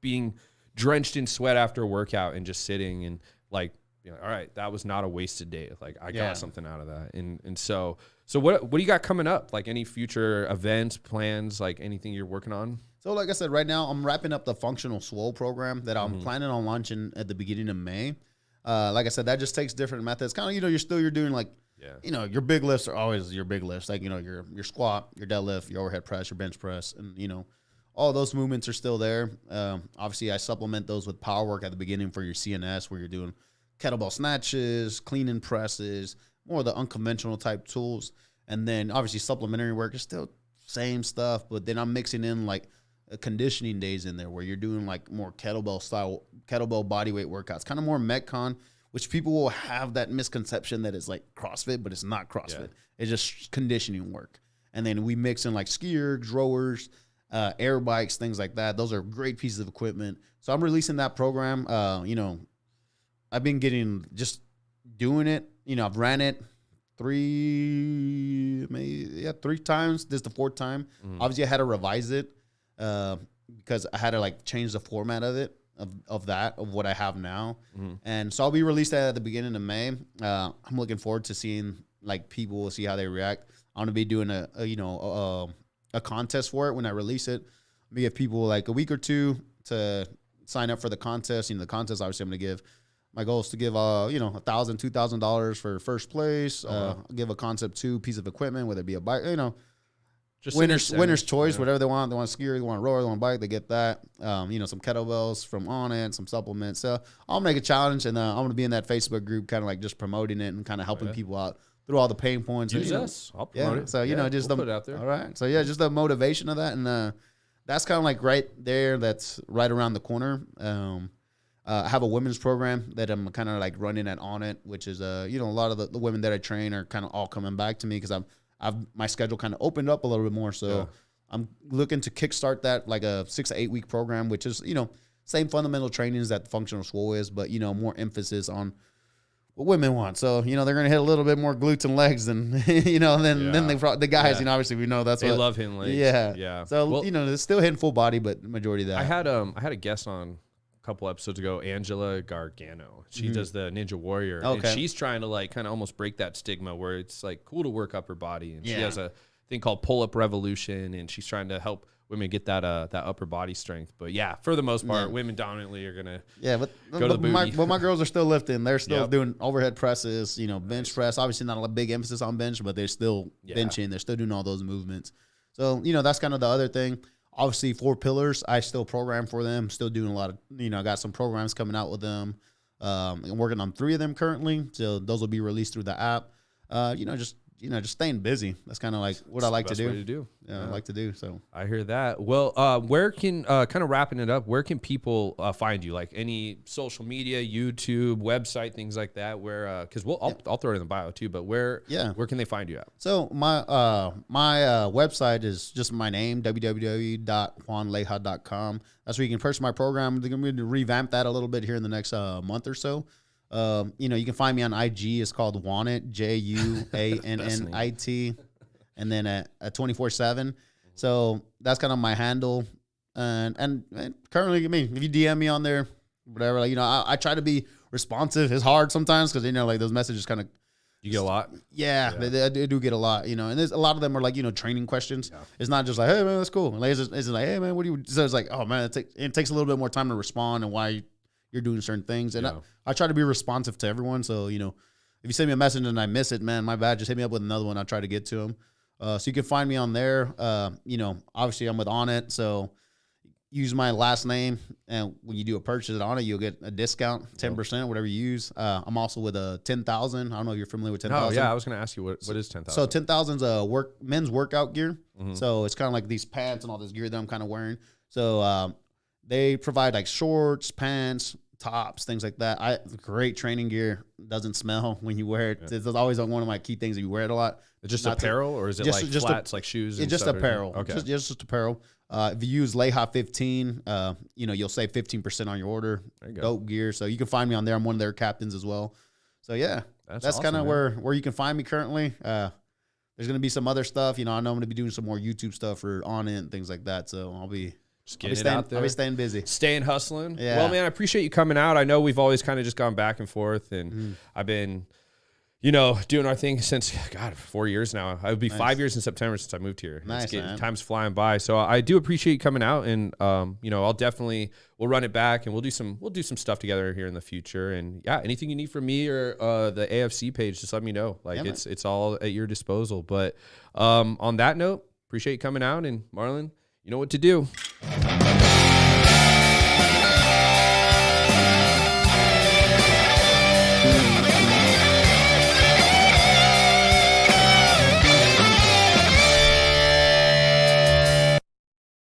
being drenched in sweat after a workout and just sitting and like, all right, that was not a wasted day. Like I got something out of that. And so what do you got coming up? Like any future events, plans, like anything you're working on? So like I said, right now I'm wrapping up the functional swole program that I'm planning on launching at the beginning of May. Like I said, that just takes different methods. Kind of, you're doing like, your big lifts are always your big lifts. Like, your squat, your deadlift, your overhead press, your bench press. And, all those movements are still there. Obviously I supplement those with power work at the beginning for your CNS, where you're doing kettlebell snatches, clean and presses, more of the unconventional type tools. And then obviously supplementary work is still same stuff, but then I'm mixing in like conditioning days in there where you're doing like more kettlebell bodyweight workouts, kind of more Metcon, which people will have that misconception that it's like CrossFit, but it's not CrossFit. Yeah. It's just conditioning work. And then we mix in like ski ergs, rowers, air bikes, things like that. Those are great pieces of equipment. So I'm releasing that program. I've been doing it. I've ran it three times. This is the fourth time. Obviously I had to revise it because I had to like change the format of it, of what I have now. And so I'll be released that at the beginning of May. I'm looking forward to seeing like people will see how they react. I'm going to be doing a contest for it when I release it. I'm going to give people like a week or two to sign up for the contest. The contest obviously I'm going to give. My goal is to give, $1,000, $2,000 for first place. I'll give a Concept 2 piece of equipment, whether it be a bike, just winner's choice, whatever they want. They want a skier, they want a rower, they want a bike, they get that. Some kettlebells from Onnit, some supplements. So I'll make a challenge, and I'm going to be in that Facebook group kind of like just promoting it and kind of helping people out through all the pain points. Use us. I'll promote it. So, just we'll put it out there. All right. So, just the motivation of that. And that's kind of like right there. That's right around the corner. I have a women's program that I'm kind of like running at Onnit, which is, a lot of the women that I train are kind of all coming back to me because my schedule kind of opened up a little bit more. So I'm looking to kickstart that like a 6 to 8 week program, which is, same fundamental trainings that the functional swole is, but, more emphasis on what women want. So, they're going to hit a little bit more glutes and legs than, than the guys, obviously we know they love hitting legs. Yeah. So, they're still hitting full body, but majority of that. I had a guest on couple episodes ago, Angela Gargano. She does the Ninja Warrior. Okay. And she's trying to like kind of almost break that stigma where it's like cool to work upper body. And she has a thing called Pull Up Revolution, and she's trying to help women get that upper body strength. But for the most part, women dominantly are gonna go to the booty. My girls are still lifting. They're still doing overhead presses, bench press. Obviously not a big emphasis on bench, but they're still benching. They're still doing all those movements. So, that's kind of the other thing. Obviously, 4 pillars, I still program for them. Still doing a lot of, I got some programs coming out with them. I'm working on 3 of them currently. So those will be released through the app. Just staying busy. That's kind of like what I like to do. I like to do. So I hear that. Well, where can kind of wrapping it up? Where can people find you? Like any social media, YouTube, website, things like that. Where because I'll throw it in the bio too. But where can they find you at? So my website is just my name, www.juanleija.com. That's where you can purchase my program. They're going to revamp that a little bit here in the next month or so. You can find me on IG. It's called Onnit, JUANNIT, and then at 24/7. So that's kind of my handle. And currently, if you DM me on there, whatever, I try to be responsive. It's hard sometimes because like those messages kind of. You get a lot. Yeah, they do get a lot. And there's a lot of them are like training questions. Yeah. It's not just like, hey man, that's cool. Like, it's like, hey man, what do you? So it's like, oh man, it takes a little bit more time to respond and why you're doing certain things. And I try to be responsive to everyone. So, if you send me a message and I miss it, man, my bad. Just hit me up with another one. I'll try to get to them. So you can find me on there. Obviously I'm with Onnit. So use my last name. And when you do a purchase at Onnit, you'll get a discount, 10%, whatever you use. I'm also with a 10,000. I don't know if you're familiar with 10,000. Oh yeah. I was going to ask you what is 10,000? So 10,000 is men's workout gear. So it's kind of like these pants and all this gear that I'm kind of wearing. So, they provide like shorts, pants, tops, things like that. Great training gear. Doesn't smell when you wear it. Yeah. It's always one of my key things. If you wear it a lot. It's just apparel, or is it like flats, like shoes? It's just apparel. Okay, just apparel. If you use Leija 15, you'll save 15% on your order. There you go. Dope gear. So you can find me on there. I'm one of their captains as well. So that's awesome, kind of where you can find me currently. There's going to be some other stuff. I know I'm going to be doing some more YouTube stuff for Onnit and things like that. So I'll be. Just getting it out there. I'll be staying busy. Staying hustling. Yeah. Well, man, I appreciate you coming out. I know we've always kind of just gone back and forth, and I've been, doing our thing since, 4 years now. It would be 5 years in September since I moved here. Nice, man. Time's flying by. So I do appreciate you coming out, and, we'll run it back, and we'll do some stuff together here in the future. And yeah, anything you need from me or the AFC page, just let me know. It's all at your disposal. But on that note, appreciate you coming out, and Marlon, you know what to do.